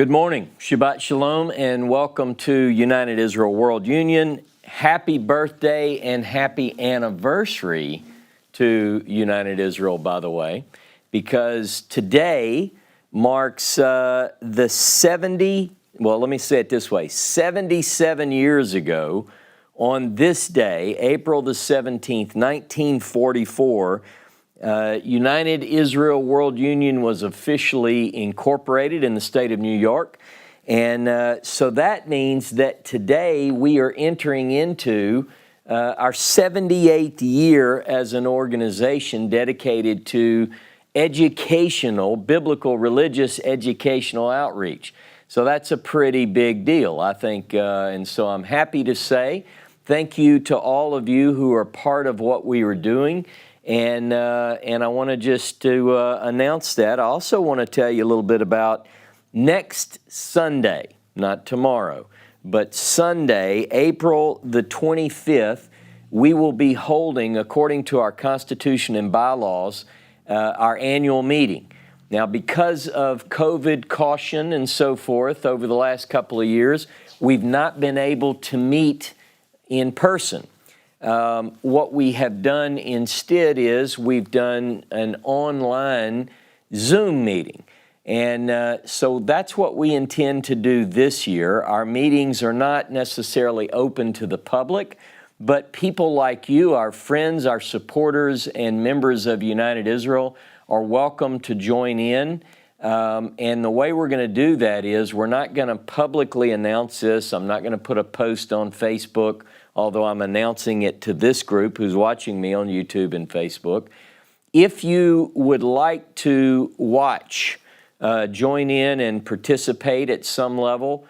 Good morning, Shabbat Shalom, and welcome to United Israel World Union. Happy birthday and happy anniversary to United Israel, by the way, because today marks the 77 years ago on this day, April the 17th, 1944, United Israel World Union was officially incorporated in the state of New York. And so that means that today we are entering into our 78th year as an organization dedicated to educational, biblical, religious educational outreach. So that's a pretty big deal, I think. And so I'm happy to say thank you to all of you who are part of what we are doing. And I want to just announce that. I also want to tell you a little bit about next Sunday, not tomorrow, but Sunday, April the 25th, we will be holding, according to our Constitution and bylaws, our annual meeting. Now, because of COVID caution and so forth over the last couple of years, we've not been able to meet in person. What we have done instead is we've done an online Zoom meeting. And so that's what we intend to do this year. Our meetings are not necessarily open to the public, but people like you, our friends, our supporters, and members of United Israel are welcome to join in. And the way we're going to do that is we're not going to publicly announce this. I'm not going to put a post on Facebook, although I'm announcing it to this group who's watching me on YouTube and Facebook. If you would like to watch, join in and participate at some level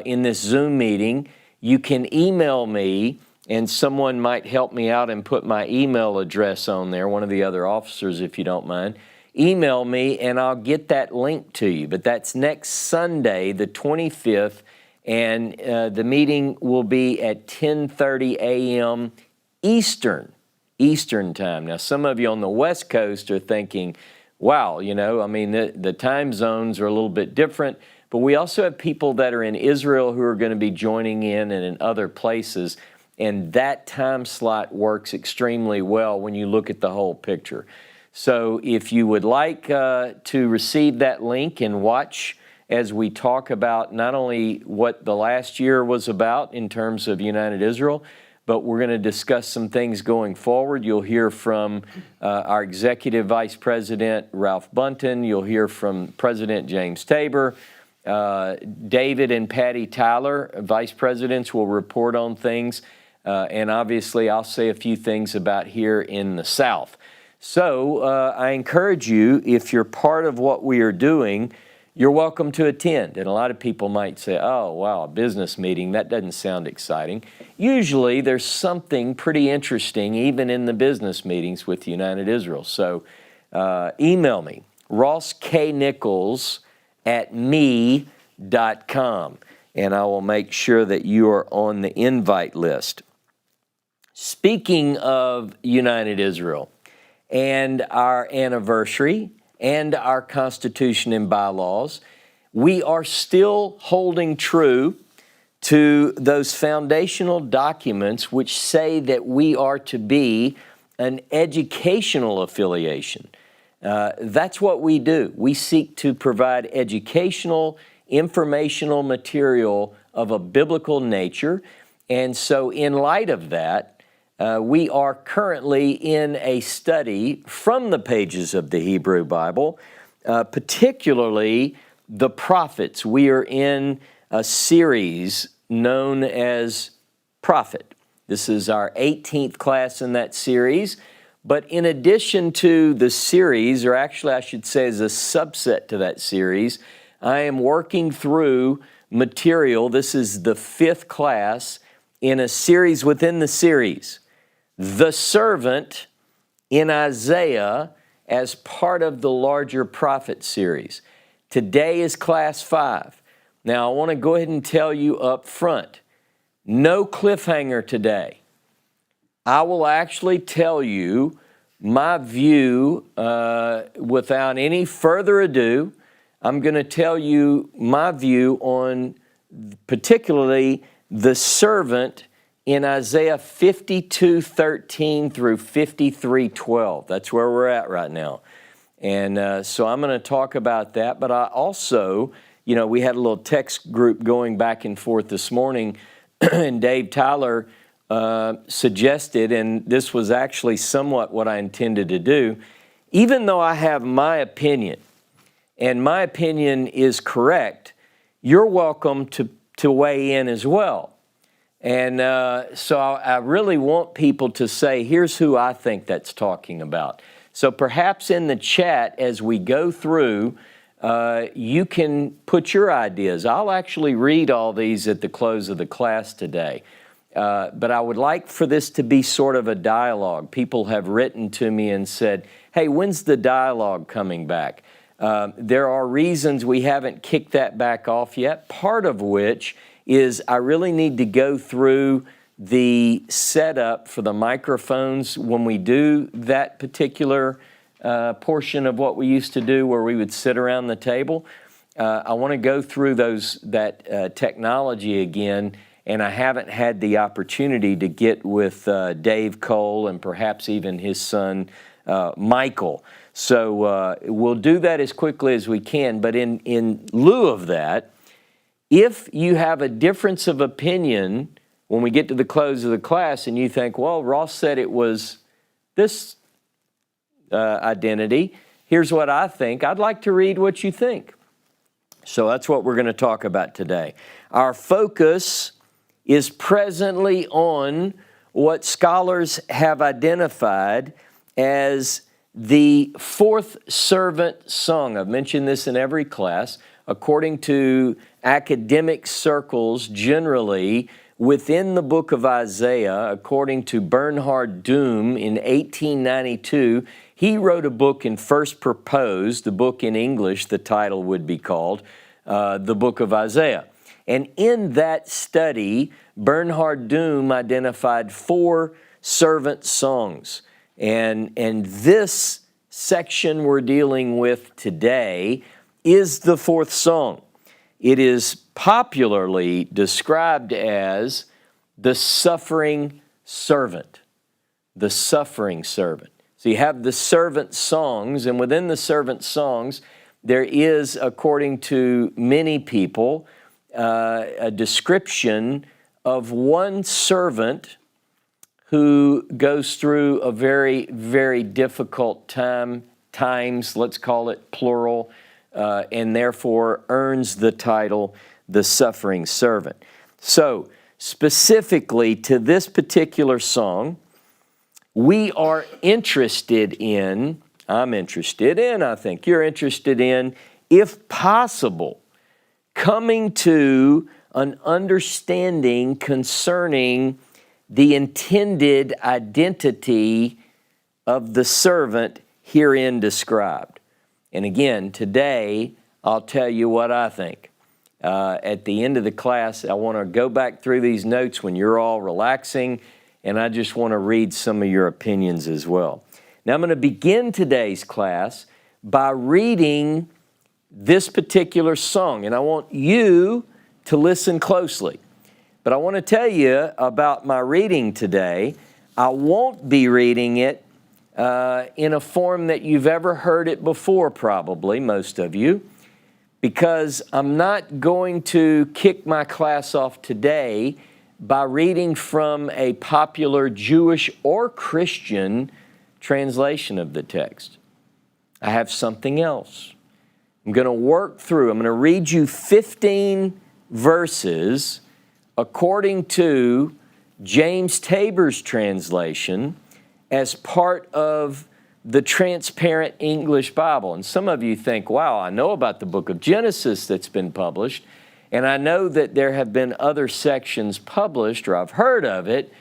in this Zoom meeting, you can email me, and someone might help me out and put my email address on there, one of the other officers, if you don't mind. Email me, and I'll get that link to you. But that's next Sunday, the 25th, and the meeting will be at 10:30 a.m. Eastern time. Now, some of you on the West Coast are thinking, wow, the time zones are a little bit different, but we also have people that are in Israel who are going to be joining in and in other places, and that time slot works extremely well when you look at the whole picture. So if you would like to receive that link and watch as we talk about not only what the last year was about in terms of United Israel, but we're going to discuss some things going forward. You'll hear from our Executive Vice President, Ralph Bunton. You'll hear from President James Tabor. David and Patty Tyler, Vice Presidents, will report on things. And obviously, I'll say a few things about here in the South. So I encourage you, if you're part of what we are doing, you're welcome to attend. And a lot of people might say, oh, wow, a business meeting, that doesn't sound exciting. Usually there's something pretty interesting even in the business meetings with United Israel. So email me, rossknichols@me.com, and I will make sure that you are on the invite list. Speaking of United Israel and our anniversary, and our Constitution and bylaws, we are still holding true to those foundational documents which say that we are to be an educational affiliation. That's what we do. We seek to provide educational, informational material of a biblical nature. And so in light of that, we are currently in a study from the pages of the Hebrew Bible, particularly the prophets. We are in a series known as Prophet. This is our 18th class in that series. But in addition to the series, or actually I should say as a subset to that series, I am working through material. This is the 5th class in a series within the series. The servant in Isaiah as part of the larger prophet series. Today is class 5. Now, I want to go ahead and tell you up front, no cliffhanger today. I will actually tell you my view without any further ado. I'm going to tell you my view on particularly the servant in Isaiah 52:13 through 53:12. That's where we're at right now. And so I'm going to talk about that. But I also, we had a little text group going back and forth this morning, and Dave Tyler suggested, and this was actually somewhat what I intended to do, even though I have my opinion, and my opinion is correct, you're welcome to weigh in as well. And so I really want people to say, here's who I think that's talking about. So perhaps in the chat as we go through, you can put your ideas. I'll actually read all these at the close of the class today. But I would like for this to be sort of a dialogue. People have written to me and said, hey, when's the dialogue coming back? There are reasons we haven't kicked that back off yet, part of which is I really need to go through the setup for the microphones when we do that particular portion of what we used to do where we would sit around the table. I want to go through that technology again, and I haven't had the opportunity to get with Dave Cole and perhaps even his son, Michael. So we'll do that as quickly as we can, but in lieu of that, if you have a difference of opinion when we get to the close of the class and you think, well, Ross said it was this identity, here's what I think, I'd like to read what you think. So that's what we're going to talk about today. Our focus is presently on what scholars have identified as the fourth servant song. I've mentioned this in every class. According to academic circles generally, within the book of Isaiah, according to Bernhard Doom in 1892, he wrote a book and first proposed, the book in English, the title would be called, the book of Isaiah. And in that study, Bernhard Doom identified 4 servant songs. And this section we're dealing with today is the 4th song. It is popularly described as the suffering servant. The suffering servant. So you have the servant songs, and within the servant songs, there is, according to many people, a description of one servant who goes through a very, very difficult times, let's call it plural, and therefore earns the title, the suffering servant. So, specifically to this particular song, we are interested in, I'm interested in, I think you're interested in, if possible, coming to an understanding concerning the intended identity of the servant herein described. And again, today, I'll tell you what I think. At the end of the class, I want to go back through these notes when you're all relaxing, and I just want to read some of your opinions as well. Now, I'm going to begin today's class by reading this particular song, and I want you to listen closely. But I want to tell you about my reading today. I won't be reading it in a form that you've ever heard it before, probably, most of you, because I'm not going to kick my class off today by reading from a popular Jewish or Christian translation of the text. I have something else. I'm going to work through, I'm going to read you 15 verses according to James Tabor's translation as part of the Transparent English Bible. And some of you think, wow, I know about the book of Genesis that's been published, and I know that there have been other sections published, or I've heard of it,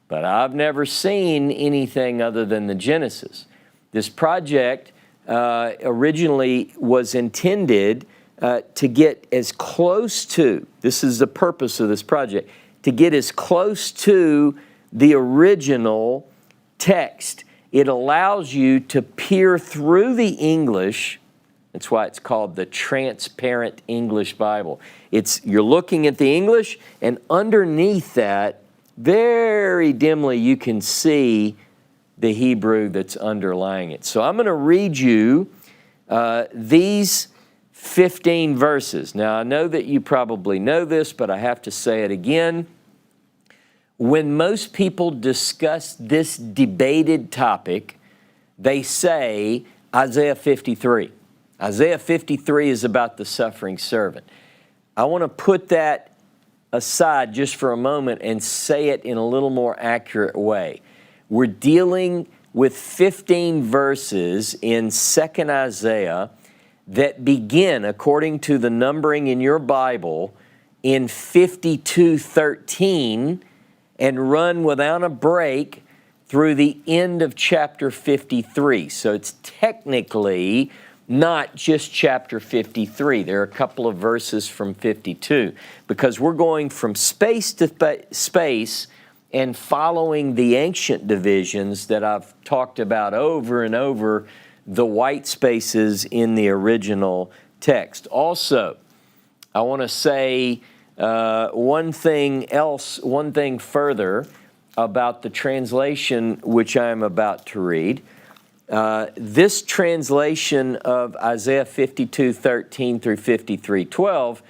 but I've never seen anything other than the Genesis. This project originally was intended to get as close to, this is the purpose of this project, to get as close to the original text. It allows you to peer through the English That's why it's called the Transparent English Bible. You're looking at the English, and underneath that, very dimly, you can see the Hebrew that's underlying it. So I'm going to read you these 15 verses. Now, I know that you probably know this, but I have to say it again. When most people discuss this debated topic, they say Isaiah 53. Isaiah 53 is about the suffering servant. I want to put that aside just for a moment and say it in a little more accurate way. We're dealing with 15 verses in 2nd Isaiah that begin, according to the numbering in your Bible, in 52:13 and run without a break through the end of chapter 53. So it's technically not just chapter 53. There are a couple of verses from 52 because we're going from space to space and following the ancient divisions that I've talked about over and over, the white spaces in the original text. Also, I want to say one thing further about the translation which I am about to read. This translation of Isaiah 52:13 through 53:12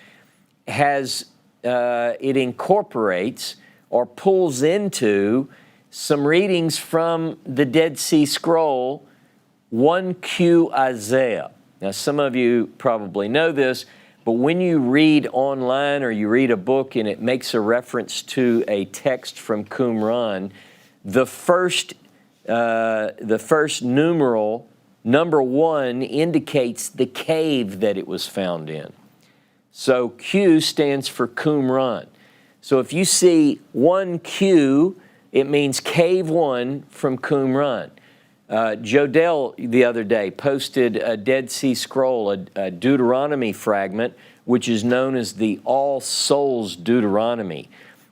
has, it incorporates or pulls into some readings from the Dead Sea Scroll, 1Q Isaiah. Now, some of you probably know this, but when you read online or you read a book and it makes a reference to a text from Qumran, the first numeral, number 1, indicates the cave that it was found in. So Q stands for Qumran. So if you see 1Q, it means cave 1 from Qumran. Jodell the other day posted a Dead Sea Scroll, a Deuteronomy fragment, which is known as the All Souls Deuteronomy.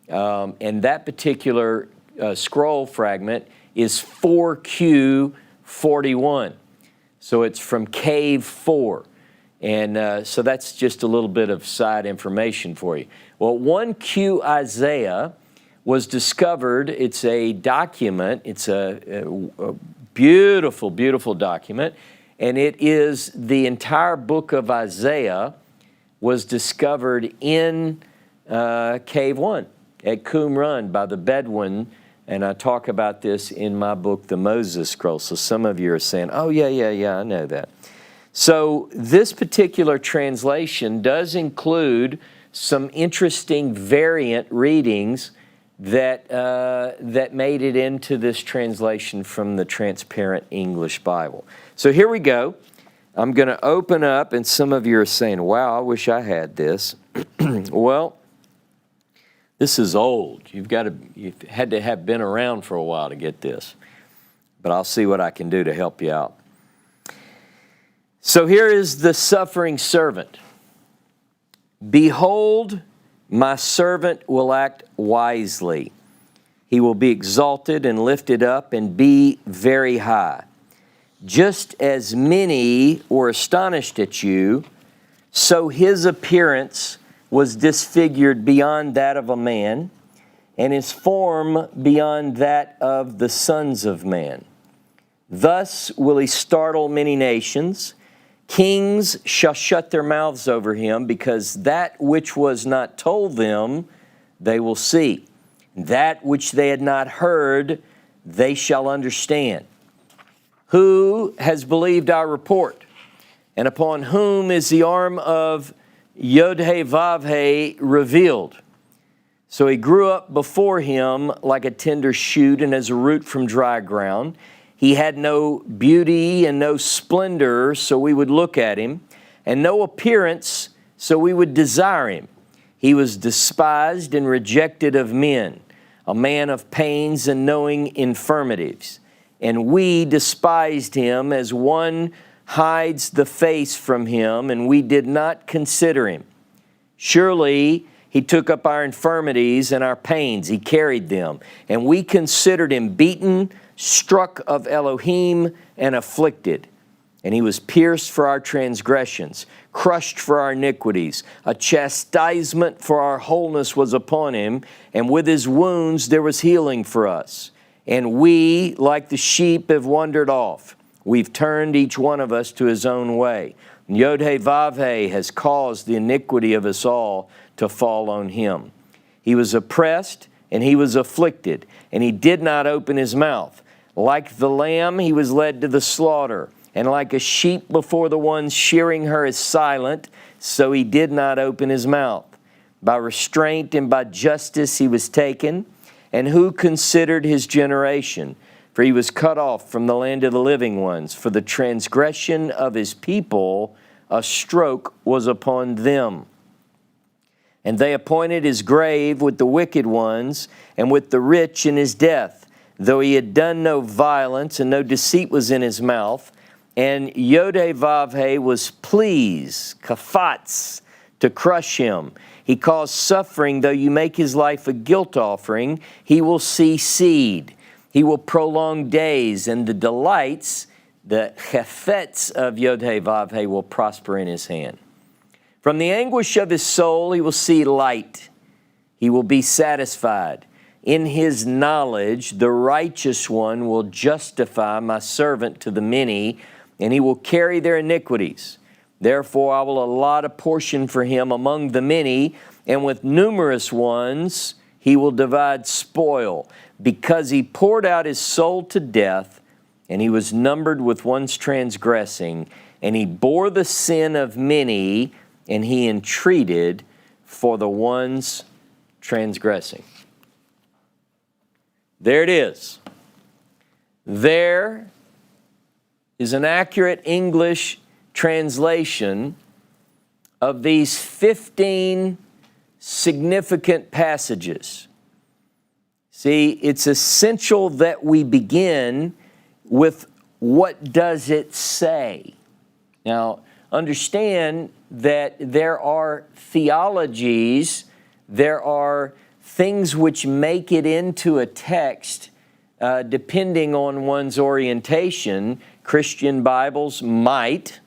And that particular scroll fragment is 4Q41. So it's from cave 4. And so that's just a little bit of side information for you. Well, 1Q Isaiah was discovered. It's a document. It's a beautiful, beautiful document. And it is the entire book of Isaiah was discovered in Cave 1 at Qumran by the Bedouin. And I talk about this in my book, The Moses Scroll. So some of you are saying, oh, yeah, I know that. So this particular translation does include some interesting variant readings that made it into this translation from the Transparent English Bible. So here we go. I'm going to open up, and some of you are saying, wow, I wish I had this. Well, this is old. You've had to have been around for a while to get this. But I'll see what I can do to help you out. So here is the suffering servant. Behold, my servant will act wisely. He will be exalted and lifted up and be very high. Just as many were astonished at you, so his appearance was disfigured beyond that of a man, and his form beyond that of the sons of man. Thus will he startle many nations. Kings shall shut their mouths over him, because that which was not told them they will see. That which they had not heard they shall understand. Who has believed our report? And upon whom is the arm of Yod-Heh-Vav-Heh revealed? So he grew up before him like a tender shoot and as a root from dry ground. He had no beauty and no splendor, so we would look at him, and no appearance, so we would desire him. He was despised and rejected of men, a man of pains and knowing infirmities. And we despised him as one hides the face from him, and we did not consider him. Surely he took up our infirmities and our pains. He carried them, and we considered him beaten, struck of Elohim, and afflicted. and he was pierced for our transgressions, crushed for our iniquities. A chastisement for our wholeness was upon him, and with his wounds there was healing for us. And we, like the sheep, have wandered off. We've turned each one of us to his own way. Yod-Heh-Vav-Heh has caused the iniquity of us all to fall on him. He was oppressed and he was afflicted, and he did not open his mouth. Like the lamb, he was led to the slaughter, and like a sheep before the one shearing her is silent, so he did not open his mouth. By restraint and by justice he was taken, and who considered his generation? For he was cut off from the land of the living ones. For the transgression of his people, a stroke was upon them. And they appointed his grave with the wicked ones, and with the rich in his death, though he had done no violence, and no deceit was in his mouth. And Yod-Heh-Vav-Heh was pleased, kafatz, to crush him. He caused suffering, though you make his life a guilt offering, he will see seed. He will prolong days, and the delights, the chefetz of Yod-Heh-Vav-Heh will prosper in his hand. From the anguish of his soul he will see light. He will be satisfied. In his knowledge the righteous one will justify my servant to the many, and he will carry their iniquities. Therefore I will allot a portion for him among the many, and with numerous ones he will divide spoil, because he poured out his soul to death, and he was numbered with ones transgressing, and he bore the sin of many, and he entreated for the ones transgressing. There it is. There is an accurate English translation of these 15 significant passages. See, it's essential that we begin with what does it say. Now, understand that there are theologies, there are things which make it into a text depending on one's orientation. Christian Bibles might,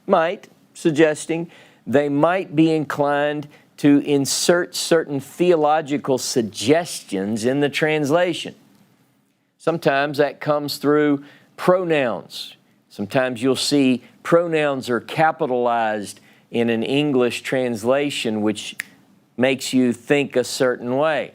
suggesting they might be inclined to insert certain theological suggestions in the translation. Sometimes that comes through pronouns. Sometimes you'll see pronouns are capitalized in an English translation, which makes you think a certain way.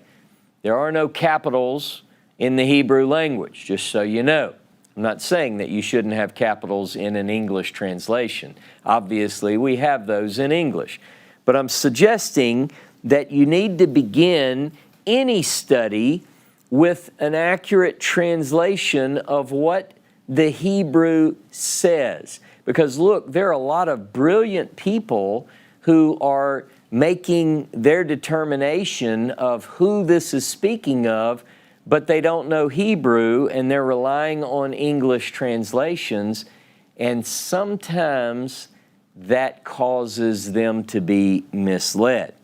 There are no capitals in the Hebrew language, just so you know. I'm not saying that you shouldn't have capitals in an English translation. Obviously, we have those in English. But I'm suggesting that you need to begin any study with an accurate translation of what the Hebrew says. Because look, there are a lot of brilliant people who are making their determination of who this is speaking of, but they don't know Hebrew and they're relying on English translations, and sometimes that causes them to be misled.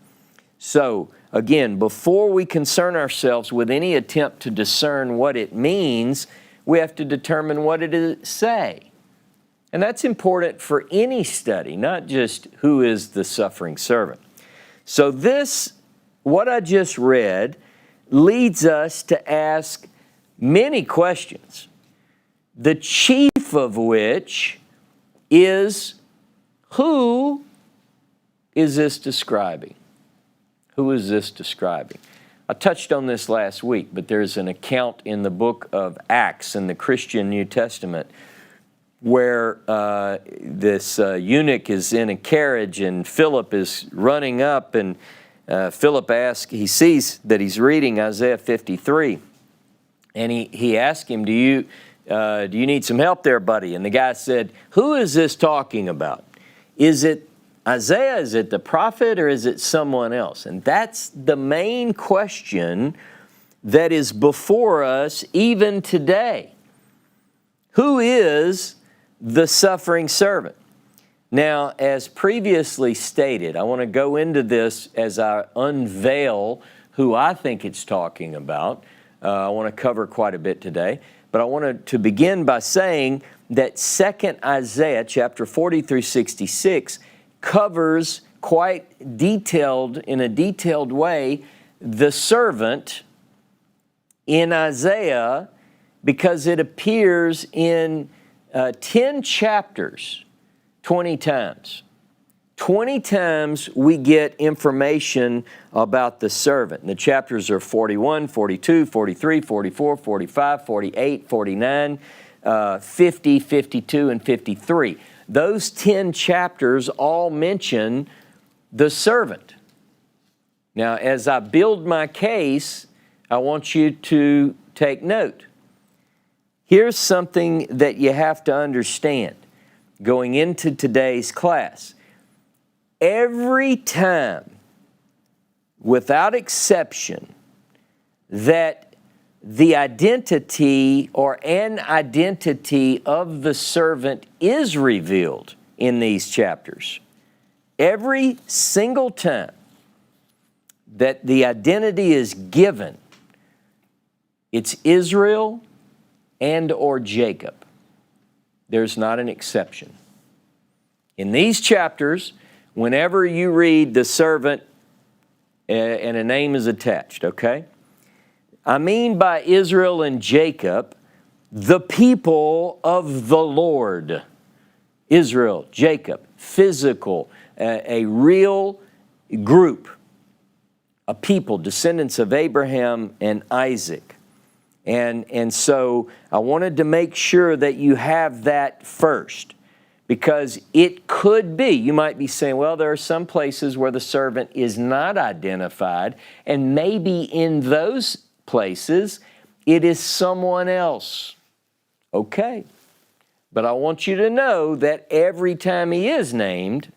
So again, before we concern ourselves with any attempt to discern what it means, we have to determine what it is say. And that's important for any study, not just who is the suffering servant. So this, what I just read, leads us to ask many questions, the chief of which is, who is this describing? Who is this describing? I touched on this last week, but there's an account in the book of Acts in the Christian New Testament where this eunuch is in a carriage and Philip is running up, and Philip asks, he sees that he's reading Isaiah 53, and he asked him, do you need some help there, buddy? And the guy said, who is this talking about? Is it Isaiah? Is it the prophet? Or is it someone else? And that's the main question that is before us even today. Who is the suffering servant? Now, as previously stated, I want to go into this as I unveil who I think it's talking about. I want to cover quite a bit today, but I want to begin by saying that 2nd Isaiah, chapter 40 through 66, covers quite detailed, in a detailed way, the servant in Isaiah, because it appears in 10 chapters 20 times. 20 times we get information about the servant. And the chapters are 41, 42, 43, 44, 45, 48, 49, 50, 52, and 53. Those 10 chapters all mention the servant. Now, as I build my case, I want you to take note. Here's something that you have to understand going into today's class. Every time, without exception, that the identity or an identity of the servant is revealed in these chapters, every single time that the identity is given, it's Israel and or Jacob. There's not an exception. In these chapters, whenever you read the servant and a name is attached, okay? I mean by Israel and Jacob, the people of the Lord. Israel, Jacob, physical, a real group, a people, descendants of Abraham and Isaac. And so I wanted to make sure that you have that first, because it could be, you might be saying, well, there are some places where the servant is not identified, and maybe in those places it is someone else. Okay. But I want you to know that every time he is named,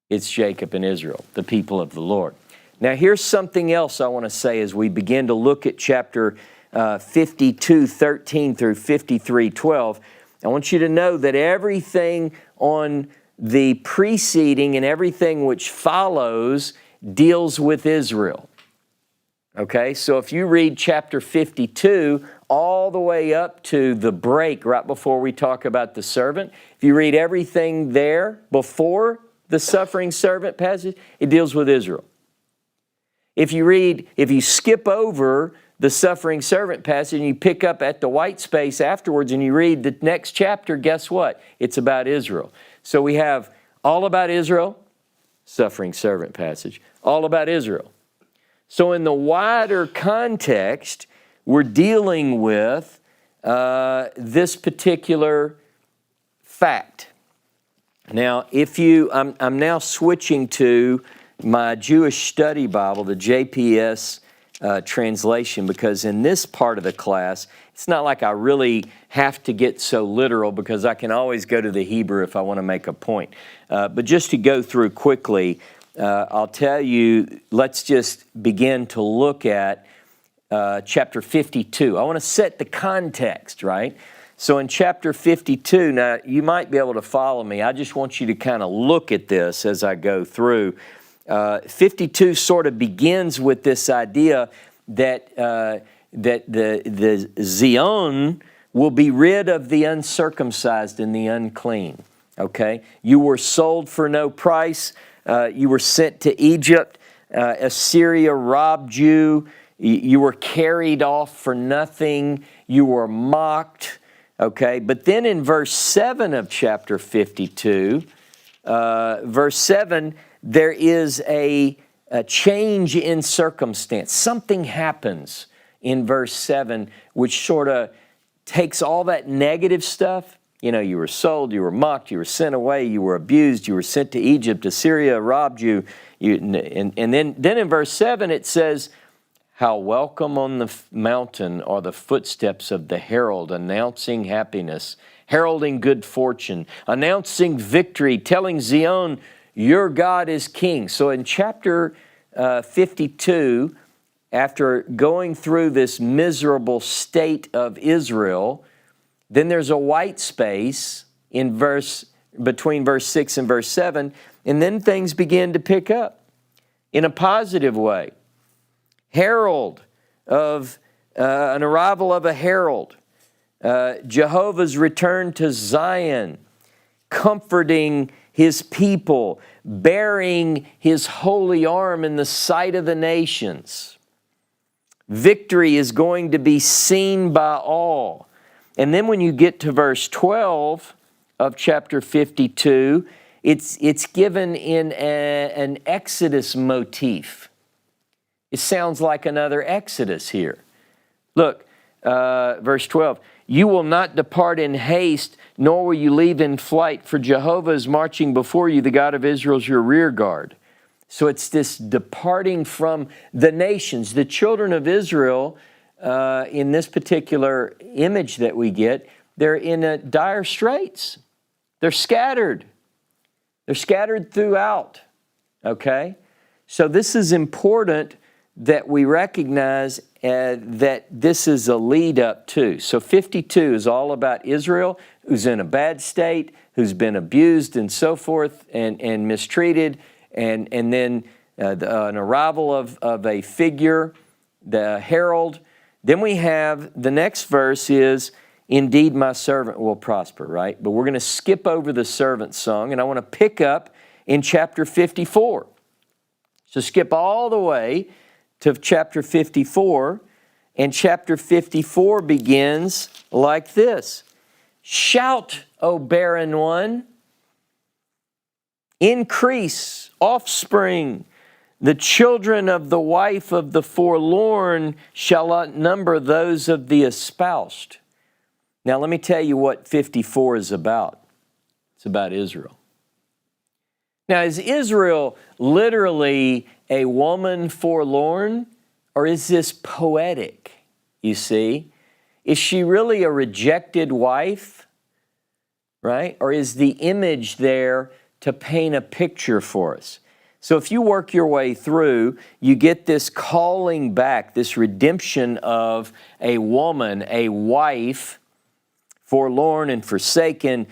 it's Jacob and Israel, the people of the Lord. Now, here's something else I want to say as we begin to look at chapter 52:13 through 53:12. I want you to know that everything on the preceding and everything which follows deals with Israel. Okay, so if you read chapter 52 all the way up to the break right before we talk about the servant, if you read everything there before the suffering servant passage, it deals with Israel. If you skip over the suffering servant passage and you pick up at the white space afterwards and you read the next chapter, guess what? It's about Israel. So we have all about Israel, suffering servant passage, all about Israel. So in the wider context, we're dealing with this particular fact. Now, I'm now switching to my Jewish Study Bible, the JPS translation, because in this part of the class, it's not like I really have to get so literal, because I can always go to the Hebrew if I want to make a point. But just to go through quickly, I'll tell you, let's just begin to look at chapter 52. I want to set the context, right? So in chapter 52, now you might be able to follow me. I just want you to kind of look at this as I go through. 52 sort of begins with this idea that the Zion will be rid of the uncircumcised and the unclean. Okay? You were sold for no price. You were sent to Egypt. Assyria robbed you. You were carried off for nothing. You were mocked. Okay? But then in verse 7 of chapter 52, verse 7, there is a change in circumstance. Something happens in verse 7 which sort of takes all that negative stuff. You know, you were sold, you were mocked, you were sent away, you were abused, you were sent to Egypt, Assyria robbed you. And then in verse 7 it says, how welcome on the mountain are the footsteps of the herald, announcing happiness, heralding good fortune, announcing victory, telling Zion, your God is king. So in chapter 52, after going through this miserable state of Israel, then there's a white space in between verse 6 and verse 7, and then things begin to pick up in a positive way. Herald of an arrival of a herald. Jehovah's return to Zion, comforting his people, bearing his holy arm in the sight of the nations. Victory is going to be seen by all. And then when you get to verse 12 of chapter 52, it's given in an Exodus motif. It sounds like another Exodus here. Look, verse 12. You will not depart in haste, nor will you leave in flight, for Jehovah is marching before you, the God of Israel is your rear guard. So it's this departing from the nations. The children of Israel, in this particular image that we get, they're in dire straits. They're scattered. They're scattered throughout, okay? So this is important that we recognize that this is a lead up to. So 52 is all about Israel, who's in a bad state, who's been abused and so forth and mistreated, and then an arrival of a figure, the herald. Then we have the next verse is, indeed my servant will prosper, right? But we're going to skip over the servant song, and I want to pick up in chapter 54. So skip all the way to chapter 54, and chapter 54 begins like this. Shout, O barren one, increase, offspring. The children of the wife of the forlorn shall outnumber those of the espoused. Now let me tell you what 54 is about. It's about Israel. Now, is Israel literally a woman forlorn, or is this poetic, you see? Is she really a rejected wife, right? Or is the image there to paint a picture for us? So if you work your way through, you get this calling back, this redemption of a woman, a wife, forlorn and forsaken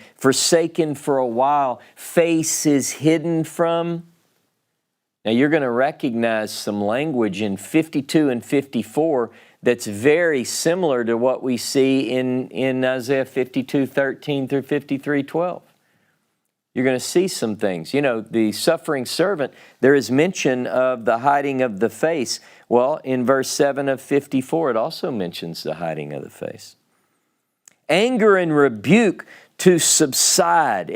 for a while, face is hidden from. Now you're going to recognize some language in 52 and 54 that's very similar to what we see in Isaiah 52:13 through 53:12. You're going to see some things. You know, the suffering servant, there is mention of the hiding of the face. Well, in verse 7 of 54, it also mentions the hiding of the face. Anger and rebuke to subside.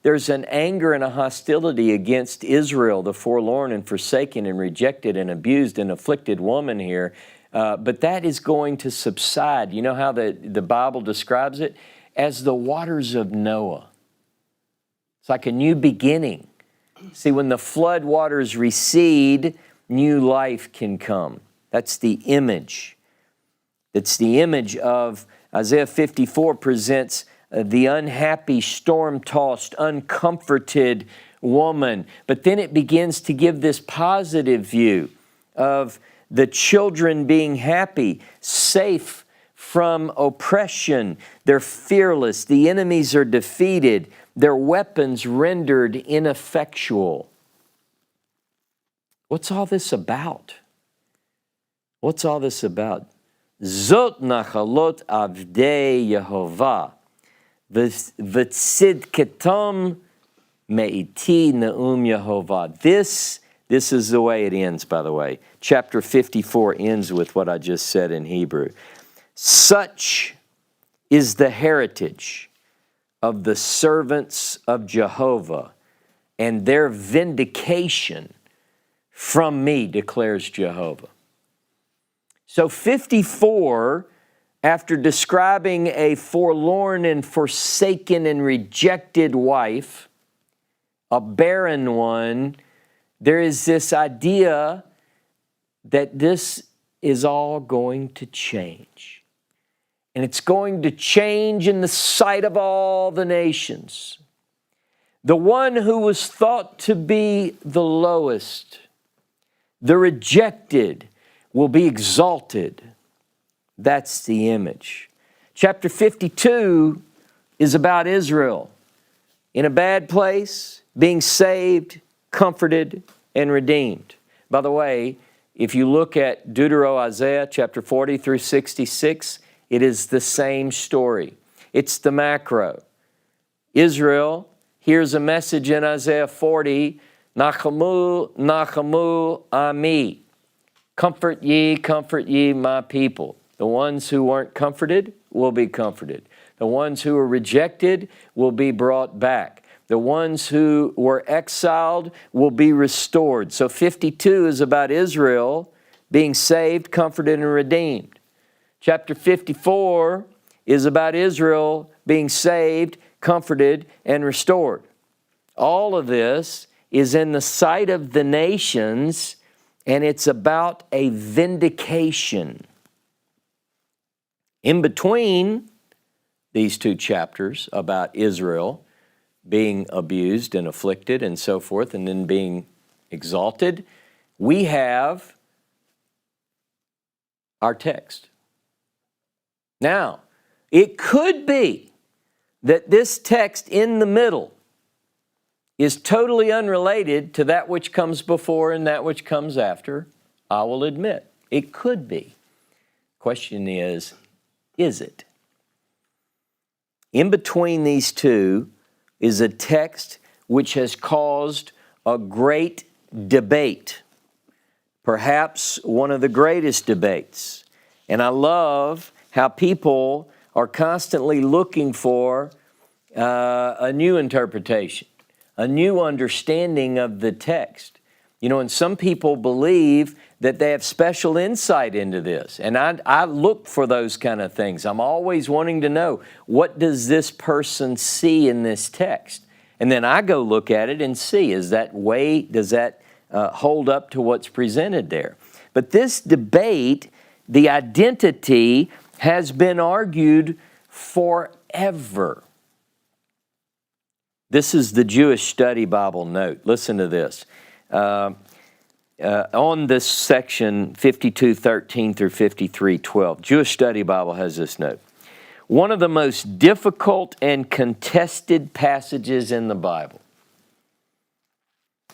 There's an anger and a hostility against Israel, the forlorn and forsaken and rejected and abused and afflicted woman here. But that is going to subside. You know how the Bible describes it? As the waters of Noah. It's like a new beginning. See, when the flood waters recede, new life can come. That's the image. It's the image of Isaiah 54 presents the unhappy, storm-tossed, uncomforted woman. But then it begins to give this positive view of the children being happy, safe from oppression. They're fearless. The enemies are defeated. Their weapons rendered ineffectual. What's all this about? What's all this about? Zot nachalot avdei Yehovah, v'tzidketom me'iti ne'um Yehovah. This is the way it ends, by the way. Chapter 54 ends with what I just said in Hebrew. Such is the heritage of the servants of Jehovah, and their vindication from me, declares Jehovah. So 54, after describing a forlorn and forsaken and rejected wife, a barren one, there is this idea that this is all going to change. And it's going to change in the sight of all the nations. The one who was thought to be the lowest, the rejected, will be exalted. That's the image. Chapter 52 is about Israel in a bad place, being saved, comforted, and redeemed. By the way, if you look at Deutero-Isaiah chapter 40 through 66, it is the same story. It's the macro. Israel hears a message in Isaiah 40, Nachamu, Nachamu, Ami. Comfort ye, my people. The ones who weren't comforted will be comforted. The ones who were rejected will be brought back. The ones who were exiled will be restored. So 52 is about Israel being saved, comforted, and redeemed. Chapter 54 is about Israel being saved, comforted, and restored. All of this is in the sight of the nations, and it's about a vindication. In between these two chapters about Israel being abused and afflicted and so forth, and then being exalted, we have our text. Now, it could be that this text in the middle is totally unrelated to that which comes before and that which comes after. I will admit, it could be. Question is it? In between these two is a text which has caused a great debate, perhaps one of the greatest debates. And I love how people are constantly looking for a new interpretation, a new understanding of the text. You know, and some people believe that they have special insight into this. And I look for those kind of things. I'm always wanting to know, what does this person see in this text? And then I go look at it and see, does that hold up to what's presented there? But this debate, the identity, has been argued forever. This is the Jewish Study Bible note. Listen to this. On this section, 52:13 through 53:12, Jewish Study Bible has this note. One of the most difficult and contested passages in the Bible.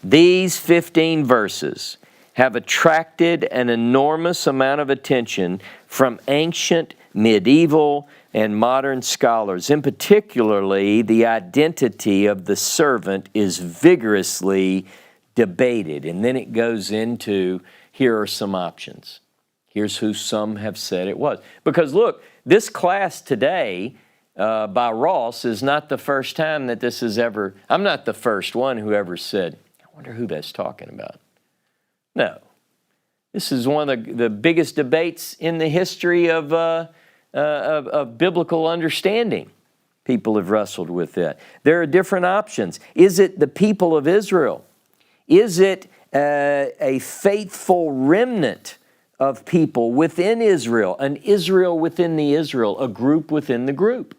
These 15 verses have attracted an enormous amount of attention from ancient, medieval, and modern scholars. In particularly, the identity of the servant is vigorously debated. And then it goes into, here are some options. Here's who some have said it was. Because look, this class today by Ross is not the first time that this has ever, I'm not the first one who ever said, I wonder who that's talking about. No. This is one of the biggest debates in the history of biblical understanding. People have wrestled with that. There are different options. Is it the people of Israel? Is it a faithful remnant of people within Israel, an Israel within the Israel, a group within the group?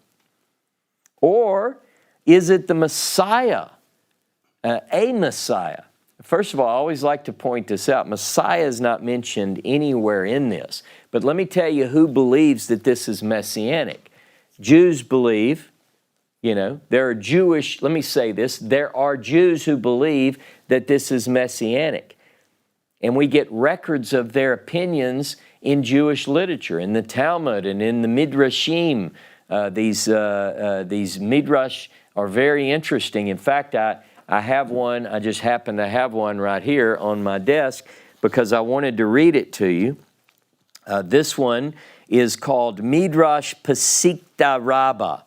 Or is it the Messiah, a Messiah? First of all, I always like to point this out. Messiah is not mentioned anywhere in this. But let me tell you who believes that this is messianic. Jews believe, there are Jewish, let me say this, there are Jews who believe that this is messianic. And we get records of their opinions in Jewish literature, in the Talmud and in the Midrashim. These Midrash are very interesting. In fact, I have one, I just happen to have one right here on my desk because I wanted to read it to you. This one is called Midrash Pesikta Rabbah.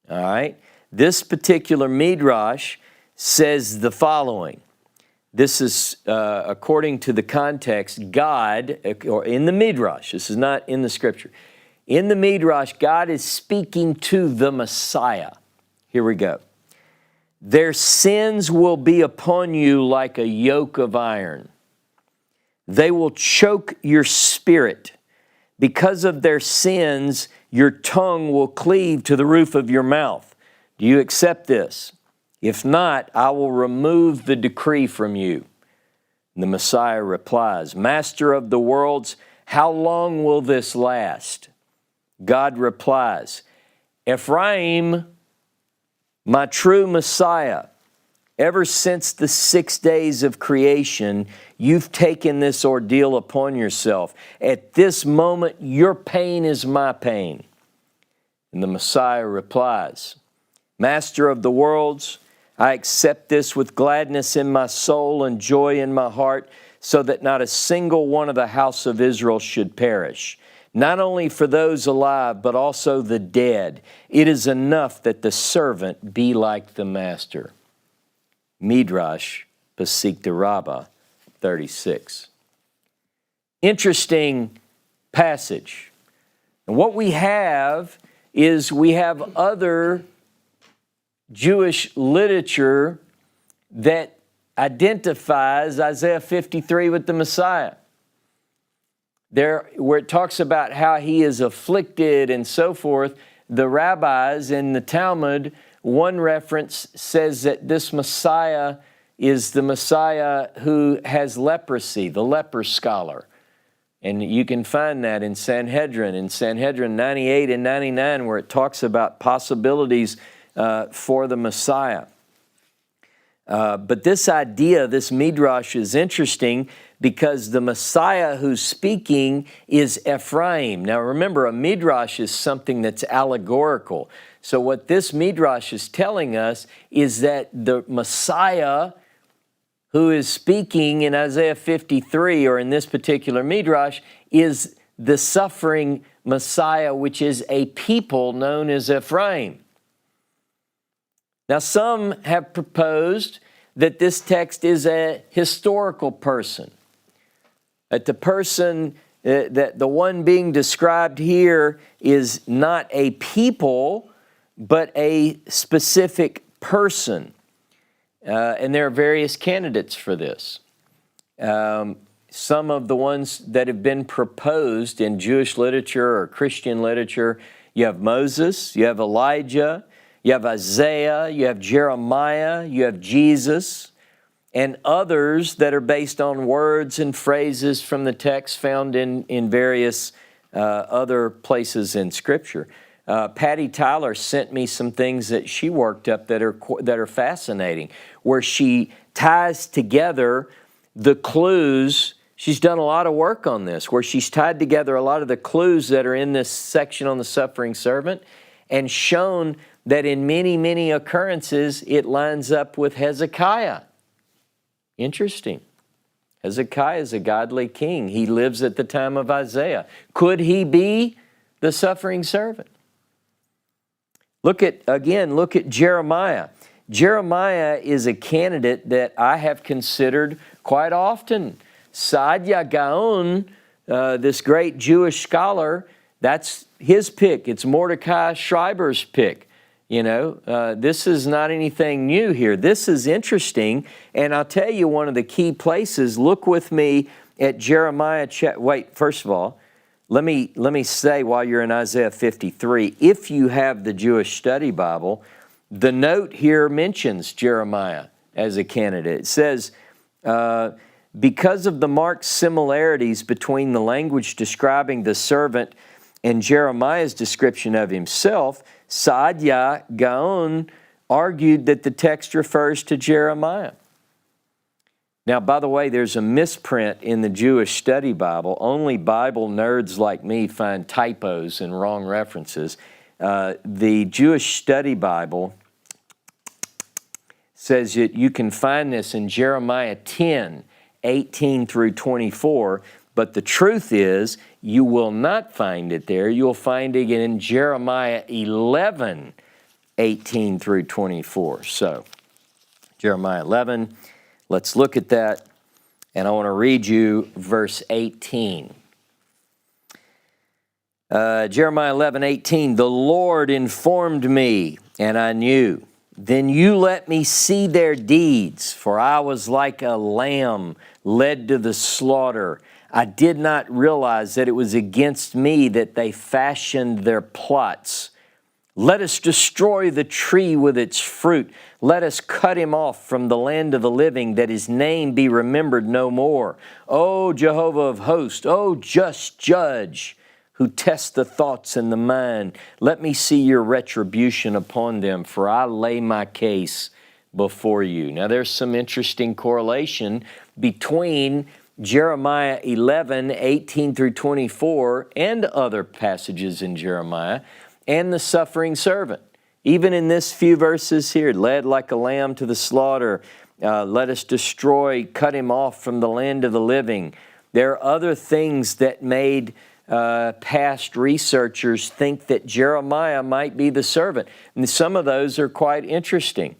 All right? This particular Midrash says the following. This is, according to the context, God, or in the Midrash, this is not in the Scripture. In the Midrash, God is speaking to the Messiah. Here we go. Their sins will be upon you like a yoke of iron. They will choke your spirit. Because of their sins, your tongue will cleave to the roof of your mouth. Do you accept this? If not, I will remove the decree from you. And the Messiah replies, Master of the worlds, how long will this last? God replies, Ephraim, my true Messiah, Ever since the 6 days of creation, you've taken this ordeal upon yourself. At this moment, your pain is my pain. And the Messiah replies, Master of the worlds, I accept this with gladness in my soul and joy in my heart, so that not a single one of the house of Israel should perish. Not only for those alive, but also the dead. It is enough that the servant be like the master. Midrash Pesikta Rabbah 36. Interesting passage. And what we have is we have other Jewish literature that identifies Isaiah 53 with the Messiah. There, where it talks about how he is afflicted and so forth, the rabbis in the Talmud, one reference says that this Messiah is the Messiah who has leprosy, the leper scholar. And you can find that in Sanhedrin 98 and 99, where it talks about possibilities for the Messiah. But this idea, this midrash, is interesting because the Messiah who's speaking is Ephraim. Now remember, a midrash is something that's allegorical. So what this midrash is telling us is that the Messiah who is speaking in Isaiah 53, or in this particular midrash, is the suffering Messiah, which is a people known as Ephraim. Now, some have proposed that this text is a historical person, that the person, that the one being described here is not a people, but a specific person. And there are various candidates for this. Some of the ones that have been proposed in Jewish literature or Christian literature, you have Moses, you have Elijah, you have Isaiah, you have Jeremiah, you have Jesus, and others that are based on words and phrases from the text found in various other places in Scripture. Patty Tyler sent me some things that she worked up that are fascinating, where she ties together the clues. She's done a lot of work on this, where she's tied together a lot of the clues that are in this section on the suffering servant and shown that in many, many occurrences, it lines up with Hezekiah. Interesting. Hezekiah is a godly king. He lives at the time of Isaiah. Could he be the suffering servant? Look at Jeremiah. Jeremiah is a candidate that I have considered quite often. Saadia Gaon, this great Jewish scholar, that's his pick. It's Mordecai Schreiber's pick. You know, this is not anything new here. This is interesting, and I'll tell you one of the key places. Look with me at Jeremiah. Wait, first of all, let me say while you're in Isaiah 53, if you have the Jewish Study Bible, the note here mentions Jeremiah as a candidate. It says, because of the marked similarities between the language describing the servant and Jeremiah's description of himself, Saadia Gaon argued that the text refers to Jeremiah. Now, by the way, there's a misprint in the Jewish Study Bible. Only Bible nerds like me find typos and wrong references. The Jewish Study Bible says that you can find this in Jeremiah 10, 18 through 24, but the truth is you will not find it there. You'll find it in Jeremiah 11, 18 through 24. So, Jeremiah 11, let's look at that, and I want to read you verse 18. Jeremiah 11, 18, the Lord informed me, and I knew. Then you let me see their deeds, for I was like a lamb led to the slaughter. I did not realize that it was against me that they fashioned their plots. Let us destroy the tree with its fruit. Let us cut him off from the land of the living, that his name be remembered no more. O Jehovah of hosts, O just judge, who test the thoughts and the mind, let me see your retribution upon them, for I lay my case before you. Now, there's some interesting correlation between Jeremiah 11, 18 through 24, and other passages in Jeremiah, and the suffering servant. Even in this few verses here, led like a lamb to the slaughter, let us destroy, cut him off from the land of the living. There are other things that made past researchers think that Jeremiah might be the servant. And some of those are quite interesting.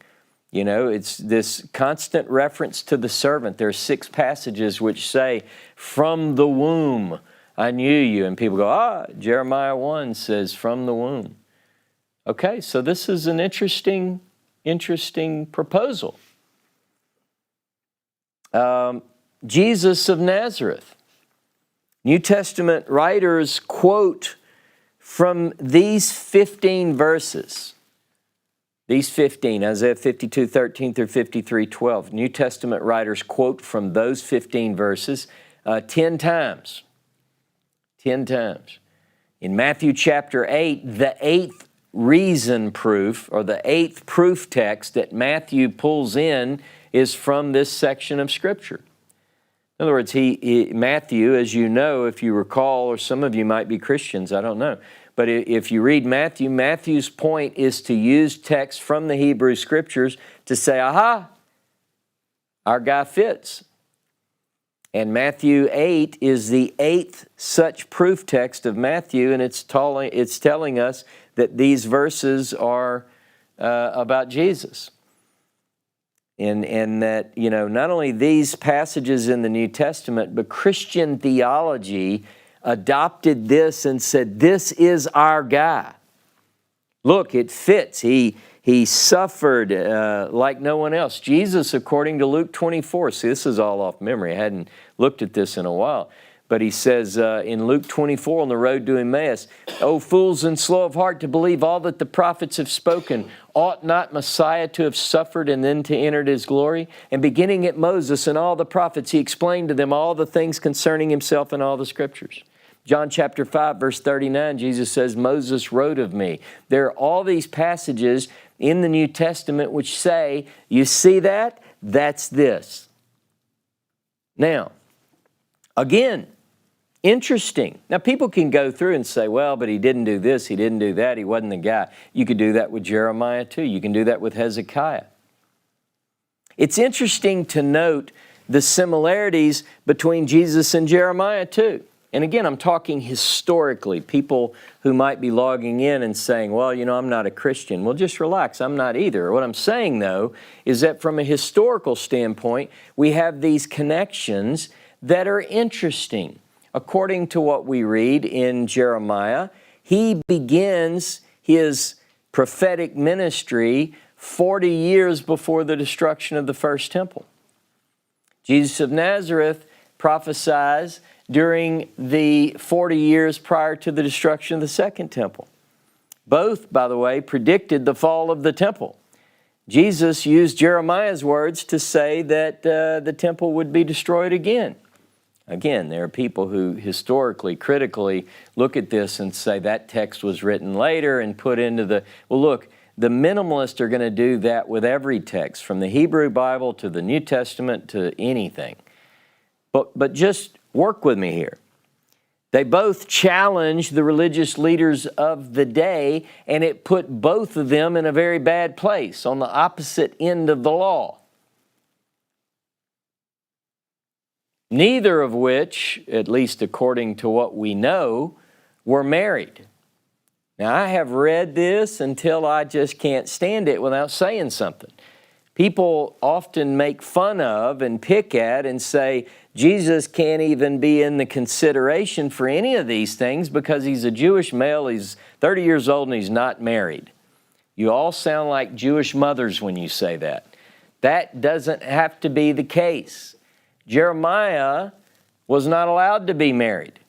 You know, it's this constant reference to the servant. There are 6 passages which say, from the womb I knew you. And people go, Jeremiah 1 says, from the womb. Okay, so this is an interesting proposal. Jesus of Nazareth. New Testament writers quote from these 15 verses. These 15, Isaiah 52, 13 through 53, 12. New Testament writers quote from those 15 verses 10 times. 10 times. In Matthew chapter 8, the 8th reason proof, or the 8th proof text that Matthew pulls in is from this section of Scripture. In other words, Matthew, as you know, if you recall, or some of you might be Christians, I don't know. But if you read Matthew, Matthew's point is to use text from the Hebrew Scriptures to say, aha, our guy fits. And Matthew 8 is the 8th such proof text of Matthew, and it's telling us that these verses are about Jesus. And that, you know, not only these passages in the New Testament, but Christian theology adopted this and said, this is our guy. Look, it fits. He suffered like no one else. Jesus, according to Luke 24, see, this is all off memory. I hadn't looked at this in a while. But he says in Luke 24 on the road to Emmaus, O fools and slow of heart to believe all that the prophets have spoken, ought not Messiah to have suffered and then to enter his glory? And beginning at Moses and all the prophets, he explained to them all the things concerning himself in all the Scriptures. John chapter 5, verse 39, Jesus says, Moses wrote of me. There are all these passages in the New Testament which say, you see that? That's this. Now, again, interesting. Now, people can go through and say, well, but he didn't do this, he didn't do that, he wasn't the guy. You could do that with Jeremiah too. You can do that with Hezekiah. It's interesting to note the similarities between Jesus and Jeremiah too. And again, I'm talking historically, people who might be logging in and saying, well, you know, I'm not a Christian. Well, just relax, I'm not either. What I'm saying, though, is that from a historical standpoint, we have these connections that are interesting. According to what we read in Jeremiah, he begins his prophetic ministry 40 years before the destruction of the first temple. Jesus of Nazareth prophesies during the 40 years prior to the destruction of the second temple. Both, by the way, predicted the fall of the temple. Jesus used Jeremiah's words to say that the temple would be destroyed again. Again, there are people who historically, critically look at this and say that text was written later and put into the... Well, look, the minimalists are going to do that with every text, from the Hebrew Bible to the New Testament to anything. But just work with me here. They both challenged the religious leaders of the day, and it put both of them in a very bad place, on the opposite end of the law. Neither of which, at least according to what we know, were married. Now, I have read this until I just can't stand it without saying something. People often make fun of and pick at and say, Jesus can't even be in the consideration for any of these things because he's a Jewish male, he's 30 years old, and he's not married. You all sound like Jewish mothers when you say that. That doesn't have to be the case. Jeremiah was not allowed to be married.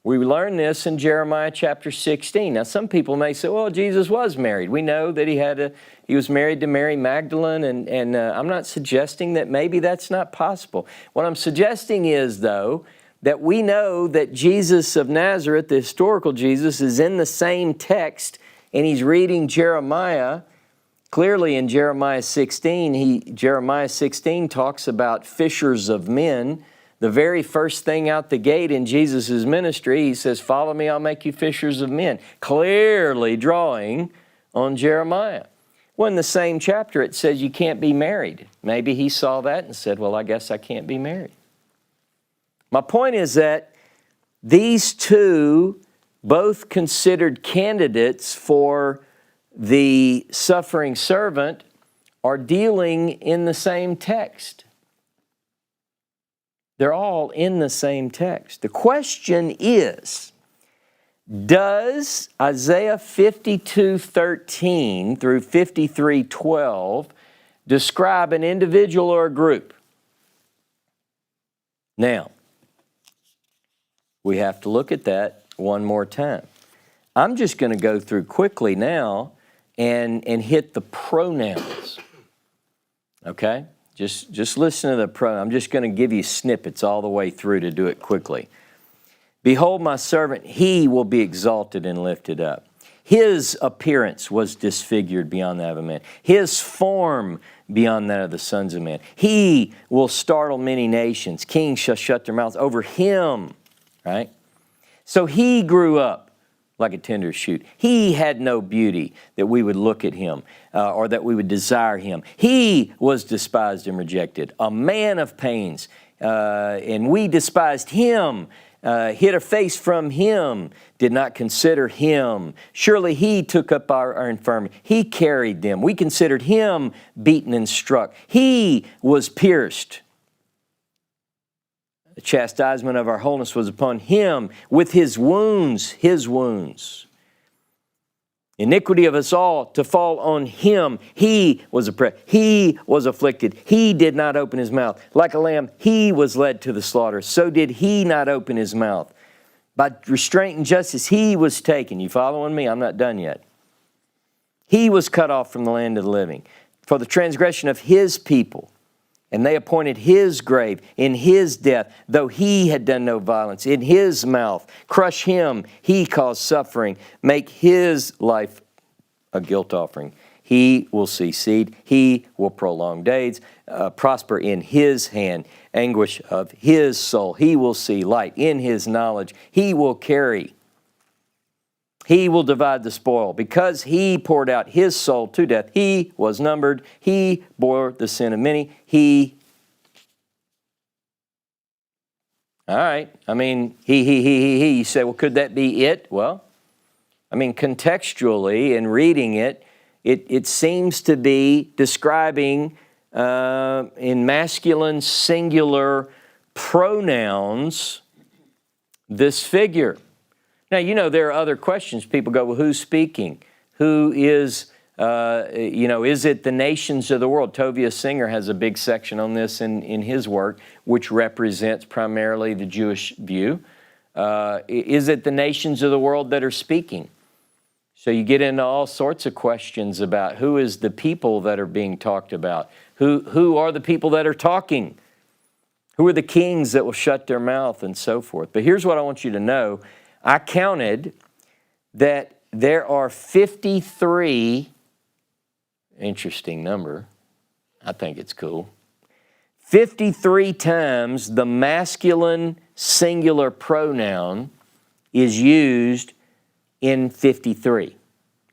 We learn this in Jeremiah chapter 16. Now, some people may say, well, Jesus was married. We know that he was married to Mary Magdalene, and I'm not suggesting that maybe that's not possible. What I'm suggesting is, though, that we know that Jesus of Nazareth, the historical Jesus, is in the same text, and he's reading Jeremiah. Clearly in Jeremiah 16, Jeremiah 16 talks about fishers of men. The very first thing out the gate in Jesus' ministry, he says, follow me, I'll make you fishers of men. Clearly drawing on Jeremiah. Well, in the same chapter, it says you can't be married. Maybe he saw that and said, well, I guess I can't be married. My point is that these two, both considered candidates for the suffering servant, are dealing in the same text. They're all in the same text. The question is, does Isaiah 52:13 through 53:12 describe an individual or a group? Now, we have to look at that one more time. I'm just going to go through quickly now and hit the pronouns. Okay? Just listen to the pronoun. I'm just going to give you snippets all the way through to do it quickly. Behold my servant, he will be exalted and lifted up. His appearance was disfigured beyond that of a man. His form beyond that of the sons of men. He will startle many nations. Kings shall shut their mouths over him. Right? So he grew up like a tender shoot. He had no beauty that we would look at him or that we would desire him. He was despised and rejected, a man of pains, and we despised him, hid our face from him, did not consider him. Surely he took up our infirmity. He carried them. We considered him beaten and struck. He was pierced. The chastisement of our wholeness was upon him. With his wounds. Iniquity of us all to fall on him. He was oppressed. He was afflicted. He did not open his mouth. Like a lamb, he was led to the slaughter. So did he not open his mouth. By restraint and justice, he was taken. You following me? I'm not done yet. He was cut off from the land of the living. For the transgression of his people. And they appointed his grave in his death, though he had done no violence. In his mouth, crush him, he caused suffering. Make his life a guilt offering. He will see seed. He will prolong days. Prosper in his hand. Anguish of his soul. He will see light in his knowledge. He will carry. He will divide the spoil. Because he poured out his soul to death, he was numbered. He bore the sin of many. All right. I mean, he. You say, well, could that be it? Well, I mean, contextually in reading it, it seems to be describing in masculine singular pronouns this figure. Now, you know, there are other questions. People go, well, who's speaking? Who is, is it the nations of the world? Tovia Singer has a big section on this in his work, which represents primarily the Jewish view. Is it the nations of the world that are speaking? So you get into all sorts of questions about who is the people that are being talked about? Who are the people that are talking? Who are the kings that will shut their mouth and so forth? But here's what I want you to know. I counted that there are 53, interesting number, I think it's cool, 53 times the masculine singular pronoun is used in 53.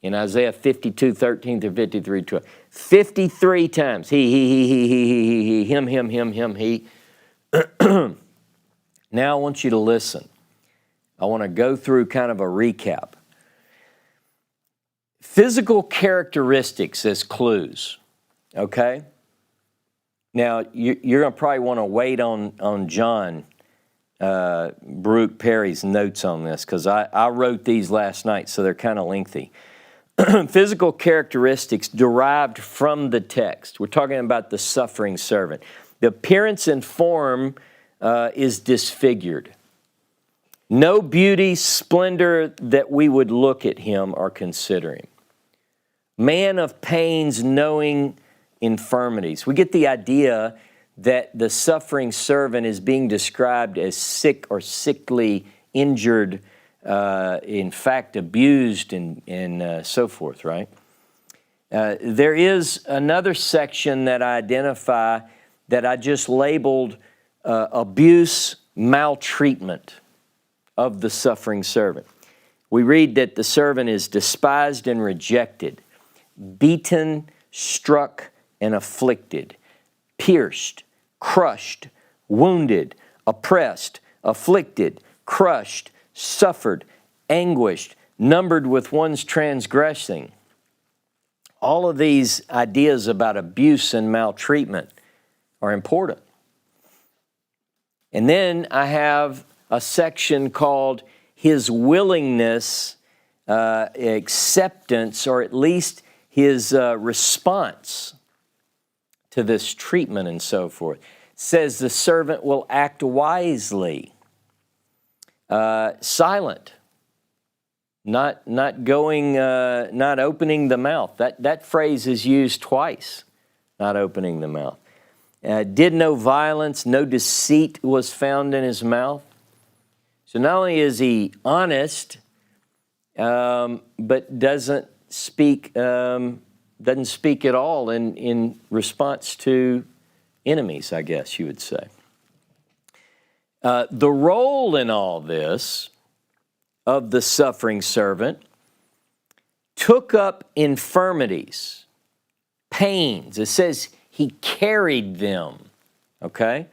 In Isaiah 52:13 through 53:12. 53 times. He, him, he. Now I want you to listen. I want to go through kind of a recap. Physical characteristics as clues, okay? Now, you're going to probably want to wait on John Baruch Perry's notes on this because I wrote these last night, so they're kind of lengthy. Physical characteristics derived from the text. We're talking about the suffering servant. The appearance and form is disfigured. No beauty, splendor that we would look at him or consider him. Man of pains, knowing infirmities. We get the idea that the suffering servant is being described as sick or sickly, injured, in fact, abused and so forth, right? There is another section that I identify that I just labeled abuse, maltreatment of the suffering servant. We read that the servant is despised and rejected, beaten, struck, and afflicted, pierced, crushed, wounded, oppressed, afflicted, crushed, suffered, anguished, numbered with one's transgressing. All of these ideas about abuse and maltreatment are important. And then I have a section called his willingness, acceptance, or at least his response to this treatment and so forth. It says the servant will act wisely, silent, not opening the mouth. That phrase is used twice, not opening the mouth. Did no violence, no deceit was found in his mouth. So not only is he honest, but doesn't speak at all in response to enemies, I guess you would say. The role in all this of the suffering servant took up infirmities, pains. It says he carried them, okay?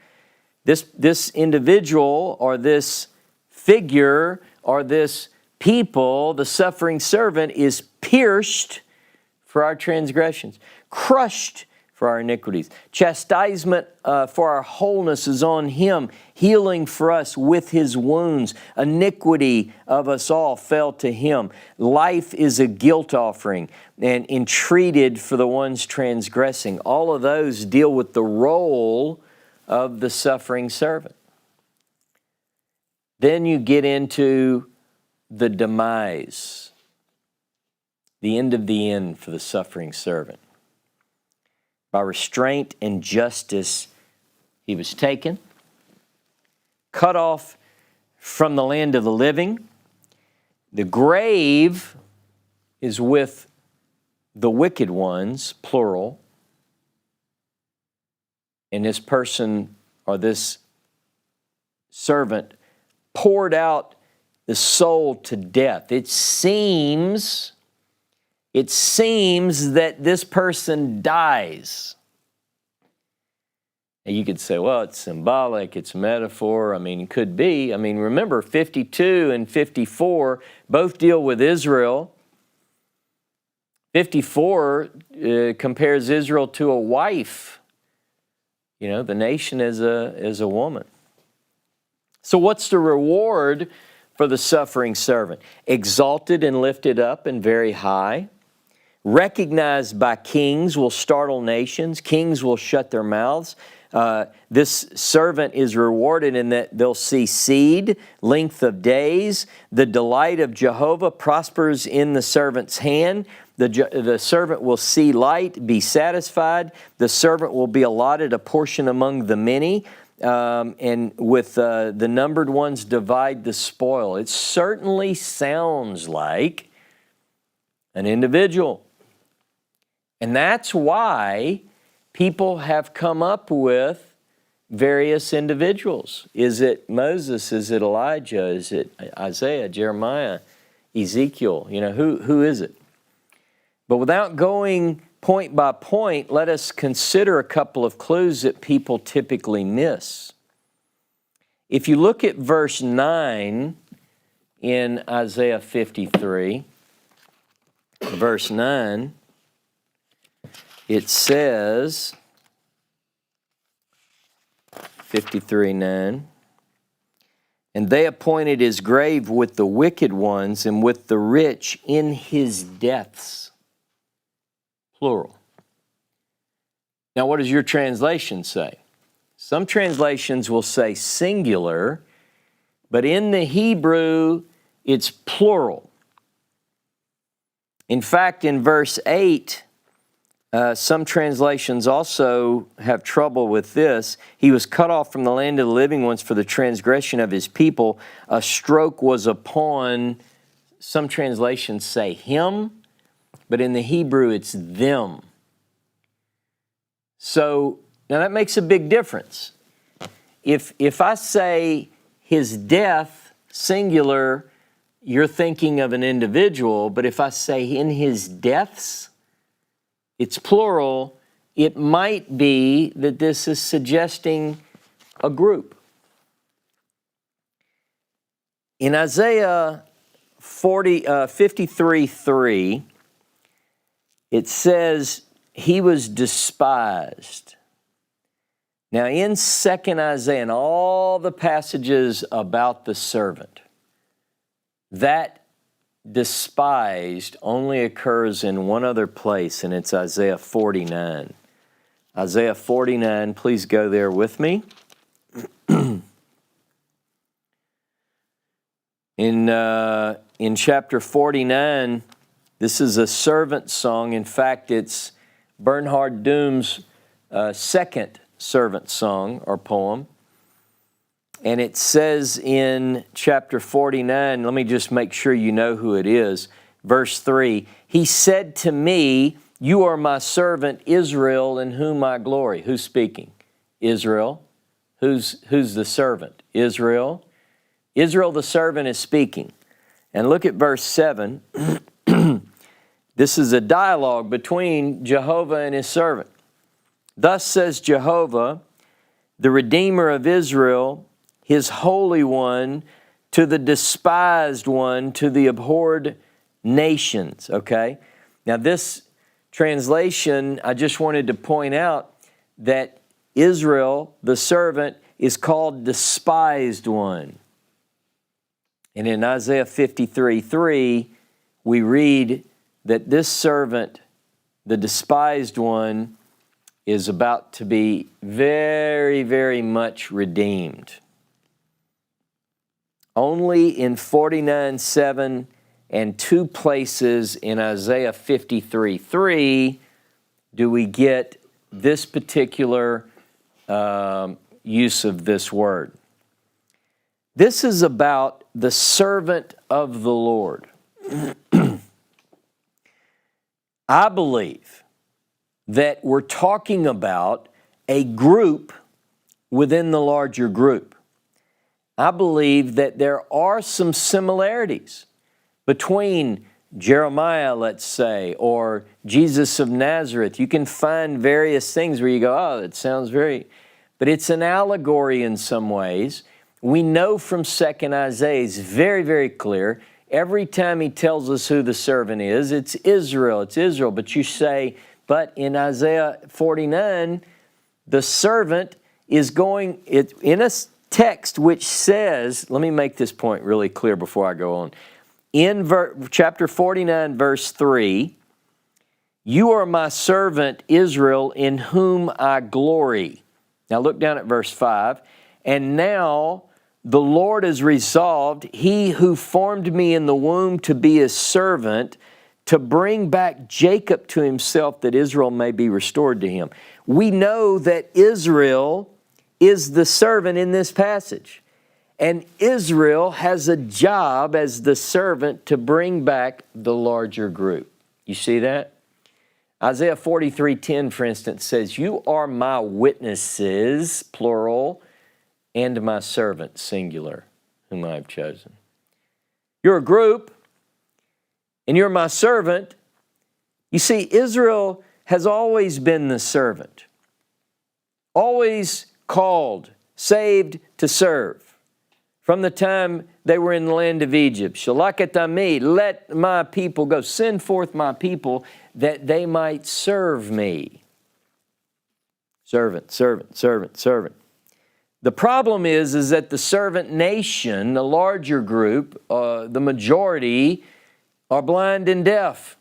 This individual or this figure or this people, the suffering servant, is pierced for our transgressions, crushed for our iniquities. Chastisement for our wholeness is on him, healing for us with his wounds. Iniquity of us all fell to him. Life is a guilt offering and entreated for the ones transgressing. All of those deal with the role of the suffering servant. Then you get into the demise, the end of the end for the suffering servant. By restraint and justice, he was taken, cut off from the land of the living. The grave is with the wicked ones, plural. And this person or this servant poured out the soul to death. It seems that this person dies. And you could say, well, it's symbolic, it's metaphor. I mean, it could be. I mean, remember, 52 and 54 both deal with Israel. 54 compares Israel to a wife. You know, the nation as a woman. So what's the reward for the suffering servant? Exalted and lifted up and very high. Recognized by kings will startle nations. Kings will shut their mouths. This servant is rewarded in that they'll see seed, length of days. The delight of Jehovah prospers in the servant's hand. The servant will see light, be satisfied. The servant will be allotted a portion among the many. And with the numbered ones divide the spoil. It certainly sounds like an individual. And that's why people have come up with various individuals. Is it Moses? Is it Elijah? Is it Isaiah, Jeremiah, Ezekiel? You know, who is it? But without going point by point, let us consider a couple of clues that people typically miss. If you look at verse 9 in Isaiah 53, verse 9, it says, 53:9, and they appointed his grave with the wicked ones and with the rich in his deaths. Plural. Now, what does your translation say? Some translations will say singular, but in the Hebrew, it's plural. In fact, in verse 8, some translations also have trouble with this. He was cut off from the land of the living ones for the transgression of his people. A stroke was upon, some translations say him, but in the Hebrew it's them. So now that makes a big difference. If I say his death, singular, you're thinking of an individual, but if I say in his deaths, it's plural, it might be that this is suggesting a group. In Isaiah 53:3, it says, he was despised. Now in 2nd Isaiah and all the passages about the servant, that despised only occurs in one other place, and it's Isaiah 49. Isaiah 49, please go there with me. In chapter 49, this is a servant song. In fact, it's Bernhard Doom's second servant song or poem. And it says in chapter 49, let me just make sure you know who it is. Verse 3, he said to me, you are my servant Israel in whom I glory. Who's speaking? Israel. Who's the servant? Israel. Israel the servant is speaking. And look at verse 7. This is a dialogue between Jehovah and his servant. Thus says Jehovah, the Redeemer of Israel, his Holy One, to the despised one, to the abhorred nations. Okay? Now this translation, I just wanted to point out that Israel, the servant, is called despised one. And in Isaiah 53:3, we read that this servant, the despised one, is about to be very, very much redeemed. Only in 49:7 and two places in Isaiah 53:3 do we get this particular use of this word. This is about the servant of the Lord. I believe that we're talking about a group within the larger group. I believe that there are some similarities between Jeremiah, let's say, or Jesus of Nazareth. You can find various things where you go, oh, that sounds very, but it's an allegory in some ways. We know from 2nd Isaiah, it's very, very clear. Every time he tells us who the servant is, it's Israel. But you say, but in Isaiah 49, the servant is going, in a text which says, let me make this point really clear before I go on. In chapter 49, verse 3, you are my servant Israel in whom I glory. Now look down at verse 5. And now the Lord has resolved, he who formed me in the womb to be his servant, to bring back Jacob to himself, that Israel may be restored to him. We know that Israel is the servant in this passage. And Israel has a job as the servant to bring back the larger group. You see that? Isaiah 43:10, for instance, says, you are my witnesses, plural, and my servant, singular, whom I have chosen. You're a group, and you're my servant. You see, Israel has always been the servant, always called, saved to serve. From the time they were in the land of Egypt, Shalakatami, let my people go, send forth my people that they might serve me. Servant, servant, servant, servant. The problem is that the servant nation, the larger group, the majority, are blind and deaf.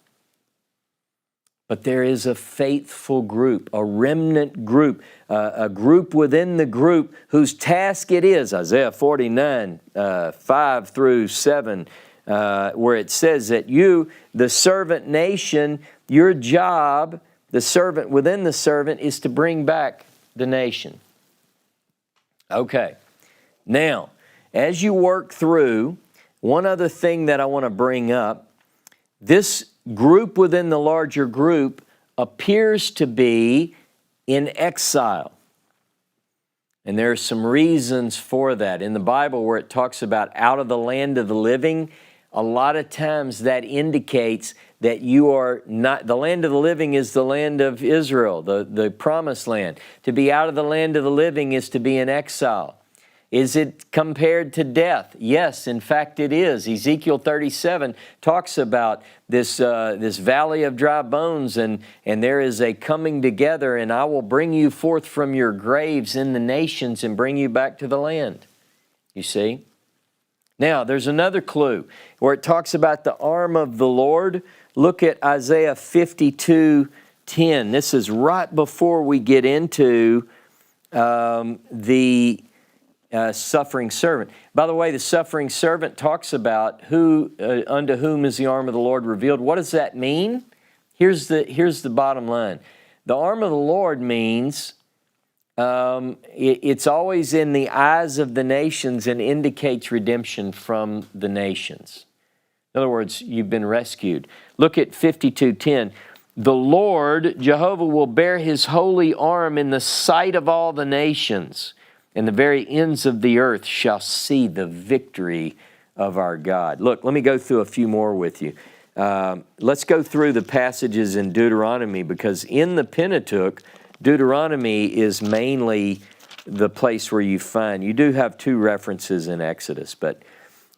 But there is a faithful group, a remnant group, a group within the group whose task it is, Isaiah 49, 5 through 7, where it says that you, the servant nation, your job, the servant within the servant, is to bring back the nation. Okay, now, as you work through, one other thing that I want to bring up, This group within the larger group appears to be in exile. And there are some reasons for that. In the Bible, where it talks about out of the land of the living, a lot of times that indicates that you are not, the land of the living is the land of Israel, the promised land. To be out of the land of the living is to be in exile. Is it compared to death? Yes, in fact it is. Ezekiel 37 talks about this valley of dry bones, and there is a coming together, and I will bring you forth from your graves in the nations and bring you back to the land. You see? Now, there's another clue where it talks about the arm of the Lord. Look at Isaiah 52:10. This is right before we get into the suffering servant. By the way, the suffering servant talks about who unto whom is the arm of the Lord revealed. What does that mean? Here's the bottom line. The arm of the Lord means it's always in the eyes of the nations and indicates redemption from the nations. In other words, you've been rescued. Look at 52:10. The Lord, Jehovah, will bear his holy arm in the sight of all the nations, and the very ends of the earth shall see the victory of our God. Look, let me go through a few more with you. Let's go through the passages in Deuteronomy, because in the Pentateuch, Deuteronomy is mainly the place where you find. You do have two references in Exodus, but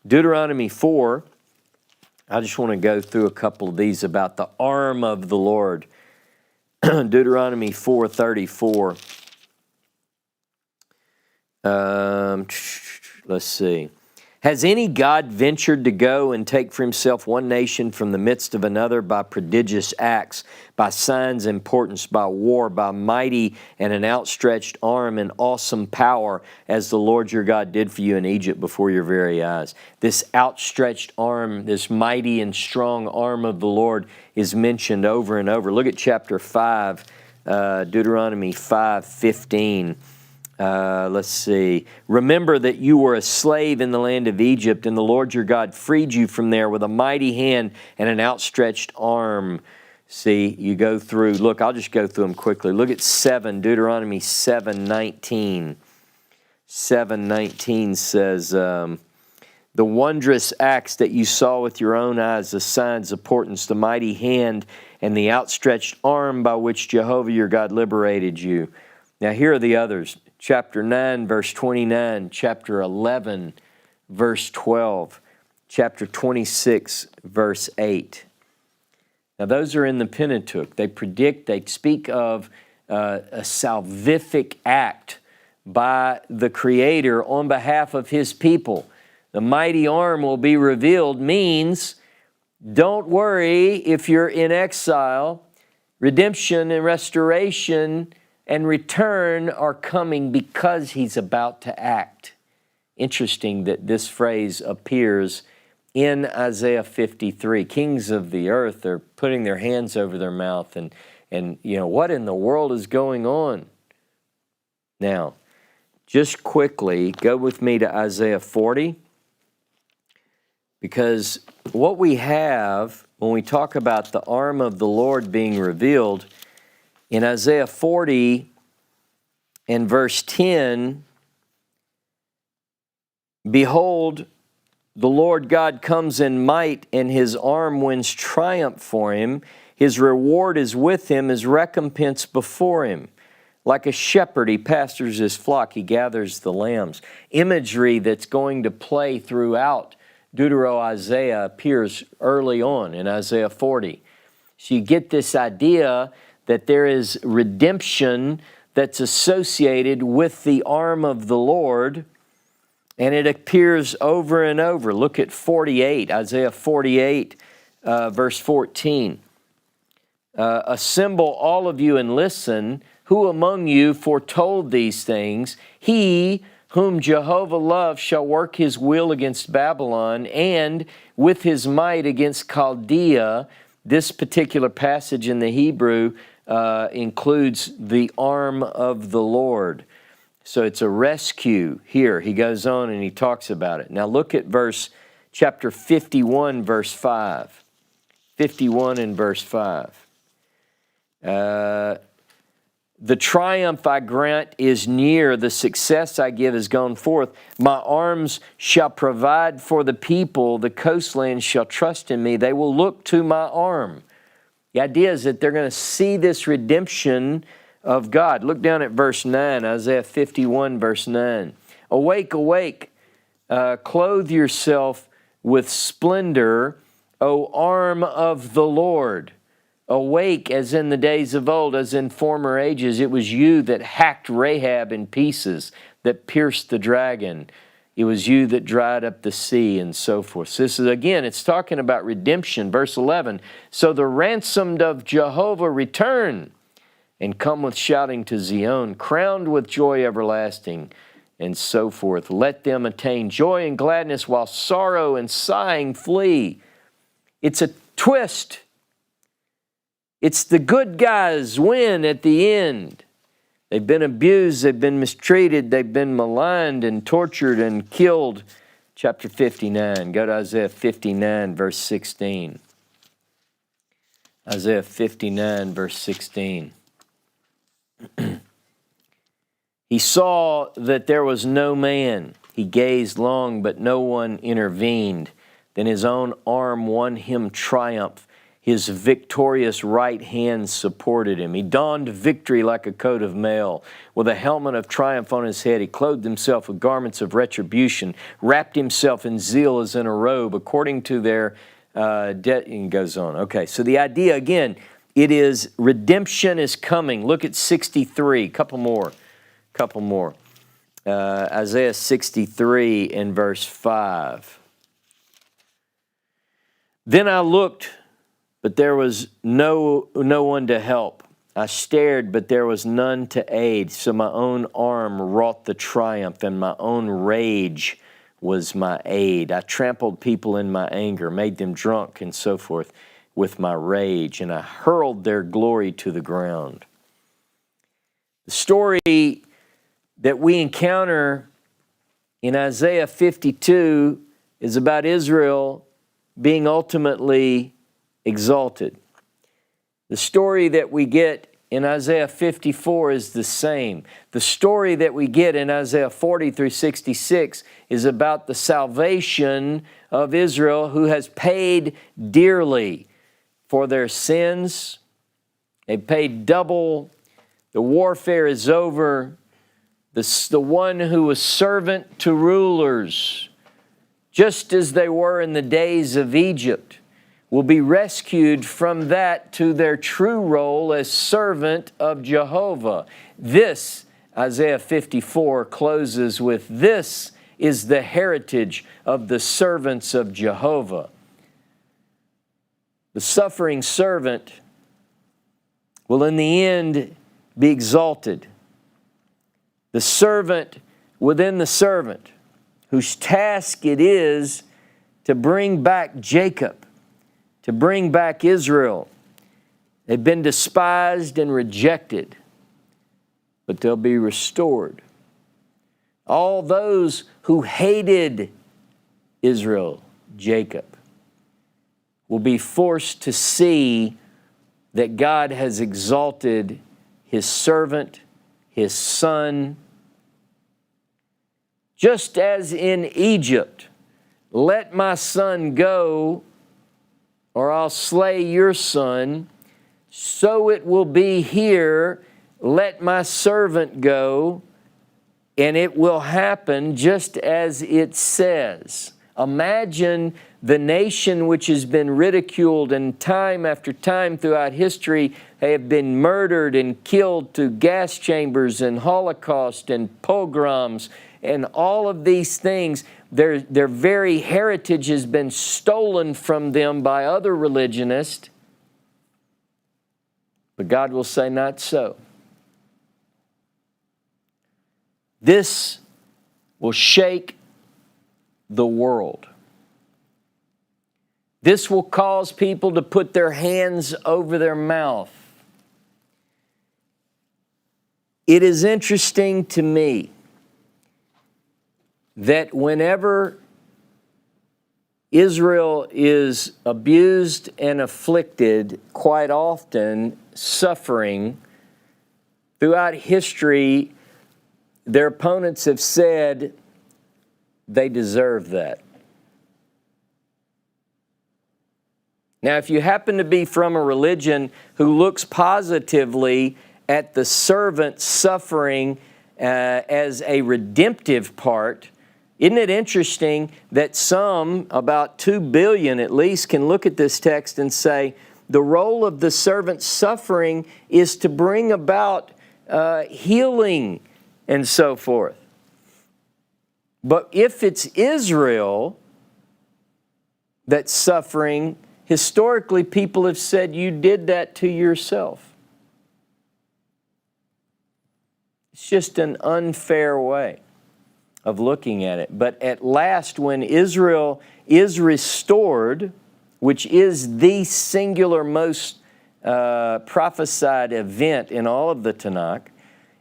Deuteronomy 4, I just want to go through a couple of these about the arm of the Lord. Deuteronomy 4:34. Let's see. Has any God ventured to go and take for himself one nation from the midst of another by prodigious acts, by signs and portents, by war, by mighty and an outstretched arm and awesome power, as the Lord your God did for you in Egypt before your very eyes? This outstretched arm, this mighty and strong arm of the Lord is mentioned over and over. Look at chapter 5, Deuteronomy 5:15. Let's see. Remember that you were a slave in the land of Egypt, and the Lord your God freed you from there with a mighty hand and an outstretched arm. See, you go through, look, I'll just go through them quickly. Look at 7, Deuteronomy 7:19. 7:19 says, the wondrous acts that you saw with your own eyes, the signs, the portents, the mighty hand, and the outstretched arm by which Jehovah your God liberated you. Now here are the others. Chapter 9, verse 29, chapter 11, verse 12, chapter 26, verse 8. Now those are in the Pentateuch. They speak of a salvific act by the Creator on behalf of his people. The mighty arm will be revealed means don't worry if you're in exile. Redemption and restoration and return are coming because he's about to act. Interesting that this phrase appears in Isaiah 53. Kings of the earth are putting their hands over their mouth and you know, what in the world is going on? Now, just quickly, go with me to Isaiah 40, because what we have when we talk about the arm of the Lord being revealed, in Isaiah 40 and verse 10, behold, the Lord God comes in might, and his arm wins triumph for him. His reward is with him, his recompense before him. Like a shepherd, he pastures his flock, he gathers the lambs. Imagery that's going to play throughout Deutero-Isaiah appears early on in Isaiah 40. So you get this idea that there is redemption that's associated with the arm of the Lord, and it appears over and over. Look at 48, Isaiah 48, verse 14. Assemble all of you and listen. Who among you foretold these things? He whom Jehovah loves shall work his will against Babylon, and with his might against Chaldea. This particular passage in the Hebrew includes the arm of the Lord. So it's a rescue here. He goes on and he talks about it. Now look at chapter 51, verse 5. 51 and verse 5. The triumph I grant is near, the success I give is gone forth. My arms shall provide for the people, the coastlands shall trust in me. They will look to my arm. The idea is that they're going to see this redemption of God. Look down at verse 9, Isaiah 51, verse 9. Awake, awake, clothe yourself with splendor, O arm of the Lord. Awake as in the days of old, as in former ages. It was you that hacked Rahab in pieces, that pierced the dragon. It was you that dried up the sea, and so forth. So this is, again, it's talking about redemption. Verse 11, so the ransomed of Jehovah return, and come with shouting to Zion, crowned with joy everlasting, and so forth. Let them attain joy and gladness, while sorrow and sighing flee. It's a twist. It's the good guys win at the end. They've been abused, they've been mistreated, they've been maligned and tortured and killed. Chapter 59, go to Isaiah 59, verse 16. Isaiah 59, verse 16. He saw that there was no man. He gazed long, but no one intervened. Then his own arm won him triumph. His victorious right hand supported him. He donned victory like a coat of mail. With a helmet of triumph on his head, he clothed himself with garments of retribution, wrapped himself in zeal as in a robe, according to their debt, and goes on. Okay, so the idea, again, it is redemption is coming. Look at 63, couple more. Isaiah 63 and verse 5. Then I looked, but there was no one to help. I stared, but there was none to aid. So my own arm wrought the triumph, and my own rage was my aid. I trampled people in my anger, made them drunk, and so forth, with my rage, and I hurled their glory to the ground. The story that we encounter in Isaiah 52 is about Israel being ultimately exalted. The story that we get in Isaiah 54 is the same. The story that we get in Isaiah 40 through 66 is about the salvation of Israel, who has paid dearly for their sins. They paid double. The warfare is over. The one who was servant to rulers, just as they were in the days of Egypt, will be rescued from that to their true role as servant of Jehovah. This, Isaiah 54 closes with, this is the heritage of the servants of Jehovah. The suffering servant will in the end be exalted. The servant within the servant, whose task it is to bring back Jacob, to bring back Israel. They've been despised and rejected, but they'll be restored. All those who hated Israel, Jacob, will be forced to see that God has exalted His servant, His son. Just as in Egypt, let my son go, or I'll slay your son, so it will be here, let my servant go, and it will happen just as it says. Imagine the nation which has been ridiculed, and time after time throughout history, they have been murdered and killed through gas chambers and Holocaust and pogroms and all of these things. Their very heritage has been stolen from them by other religionists. But God will say, not so. This will shake the world. This will cause people to put their hands over their mouth. It is interesting to me that whenever Israel is abused and afflicted quite often, suffering. Throughout history, their opponents have said they deserve that. Now, if you happen to be from a religion who looks positively at the servant suffering as a redemptive part, isn't it interesting that some, about 2 billion at least, can look at this text and say the role of the servant suffering is to bring about healing and so forth. But if it's Israel that's suffering, historically people have said you did that to yourself. It's just an unfair way of looking at it. But at last, when Israel is restored, which is the singular most prophesied event in all of the Tanakh,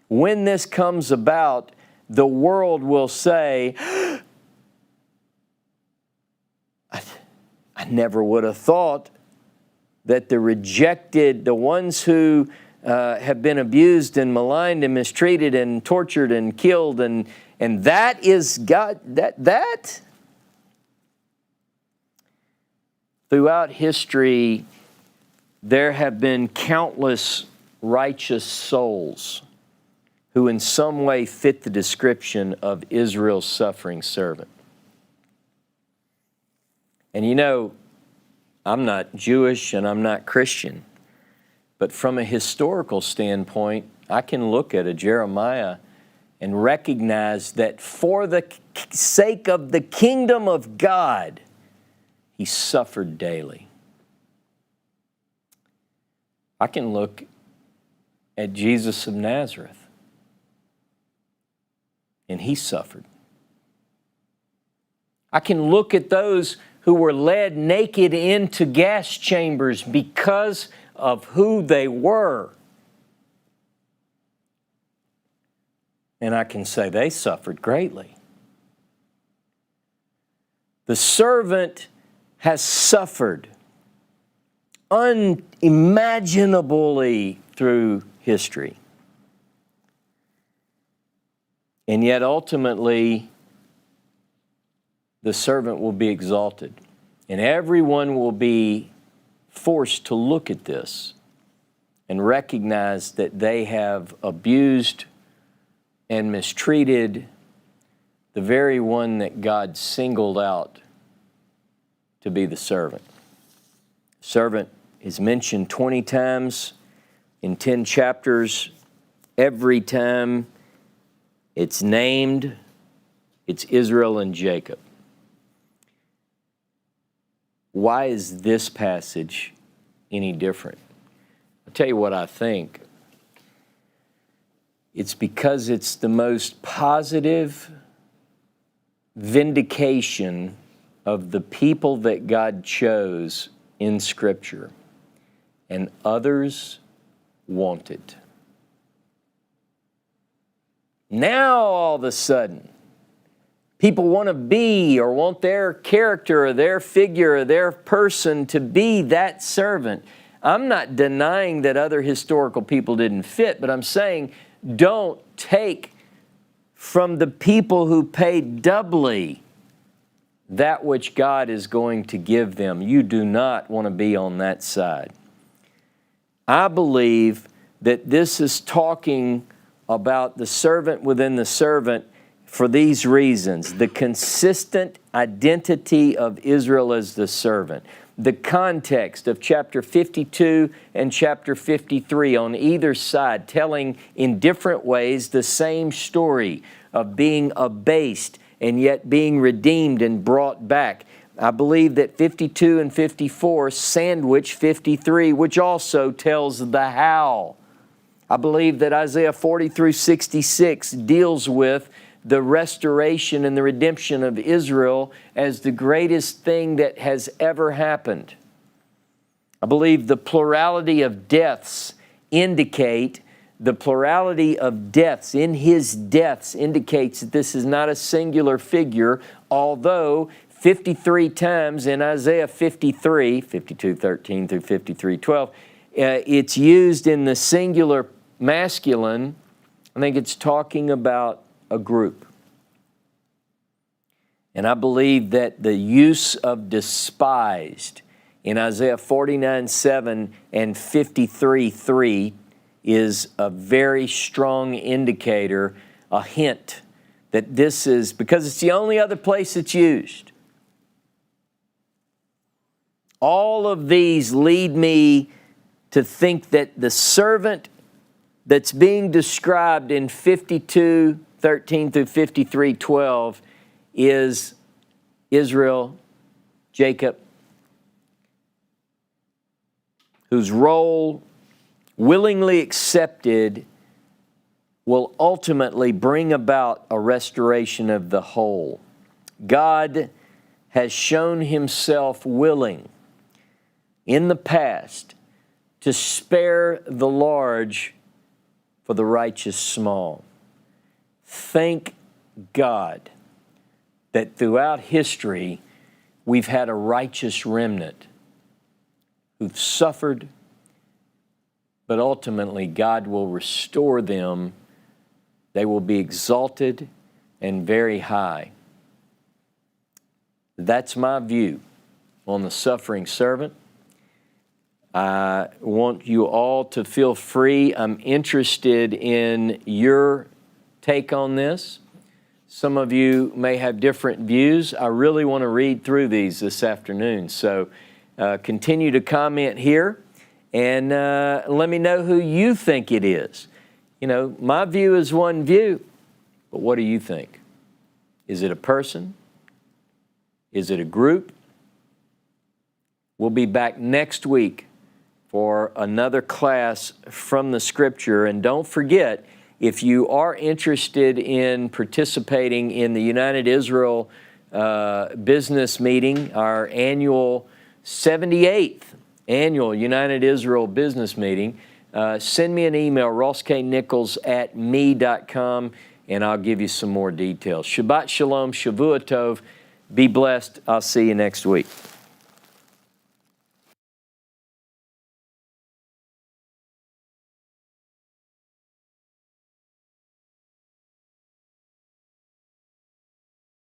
when this comes about, the world will say, I never would have thought that the rejected, the ones who have been abused and maligned and mistreated and tortured and killed, and that is God, that throughout history, there have been countless righteous souls who in some way fit the description of Israel's suffering servant. And you know, I'm not Jewish and I'm not Christian, but from a historical standpoint, I can look at a Jeremiah and recognize that for the sake of the kingdom of God, he suffered daily. I can look at Jesus of Nazareth, and he suffered. I can look at those who were led naked into gas chambers because of who they were, and I can say they suffered greatly. The servant has suffered unimaginably through history. And yet ultimately, the servant will be exalted. And everyone will be forced to look at this and recognize that they have abused and mistreated the very one that God singled out to be the servant. Servant is mentioned 20 times in 10 chapters. Every time it's named, it's Israel and Jacob. Why is this passage any different? I'll tell you what I think. It's because it's the most positive vindication of the people that God chose in Scripture, and others wanted. Now all of a sudden, people want to be or want their character or their figure or their person to be that servant. I'm not denying that other historical people didn't fit, but I'm saying don't take from the people who paid doubly that which God is going to give them. You do not want to be on that side. I believe that this is talking about the servant within the servant for these reasons: the consistent identity of Israel as the servant, the context of chapter 52 and chapter 53 on either side, telling in different ways the same story of being abased and yet being redeemed and brought back. I believe that 52 and 54 sandwich 53, which also tells the how. I believe that Isaiah 40 through 66 deals with the restoration and the redemption of Israel as the greatest thing that has ever happened. I believe the plurality of deaths indicate, the plurality of deaths in his deaths indicates that this is not a singular figure, although 53 times in Isaiah 53, 52:13 through 53:12. It's used in the singular masculine. I think it's talking about a group. And I believe that the use of despised in Isaiah 49:7 and 53:3 is a very strong indicator, a hint that this is, because it's the only other place it's used. All of these lead me to think that the servant that's being described in 52:13 through 53:12 is Israel, Jacob, whose role, willingly accepted, will ultimately bring about a restoration of the whole. God has shown himself willing in the past to spare the large for the righteous small. Thank God that throughout history we've had a righteous remnant who've suffered, but ultimately God will restore them. They will be exalted and very high. That's my view on the suffering servant. I want you all to feel free. I'm interested in your take on this. Some of you may have different views. I really want to read through these this afternoon. So continue to comment here and let me know who you think it is. You know, my view is one view, but what do you think? Is it a person? Is it a group? We'll be back next week for another class from the Scripture. And don't forget, if you are interested in participating in the United Israel Business Meeting, our annual 78th annual United Israel Business Meeting, send me an email, rossknichols@me.com, and I'll give you some more details. Shabbat Shalom, Shavua Tov. Be blessed. I'll see you next week.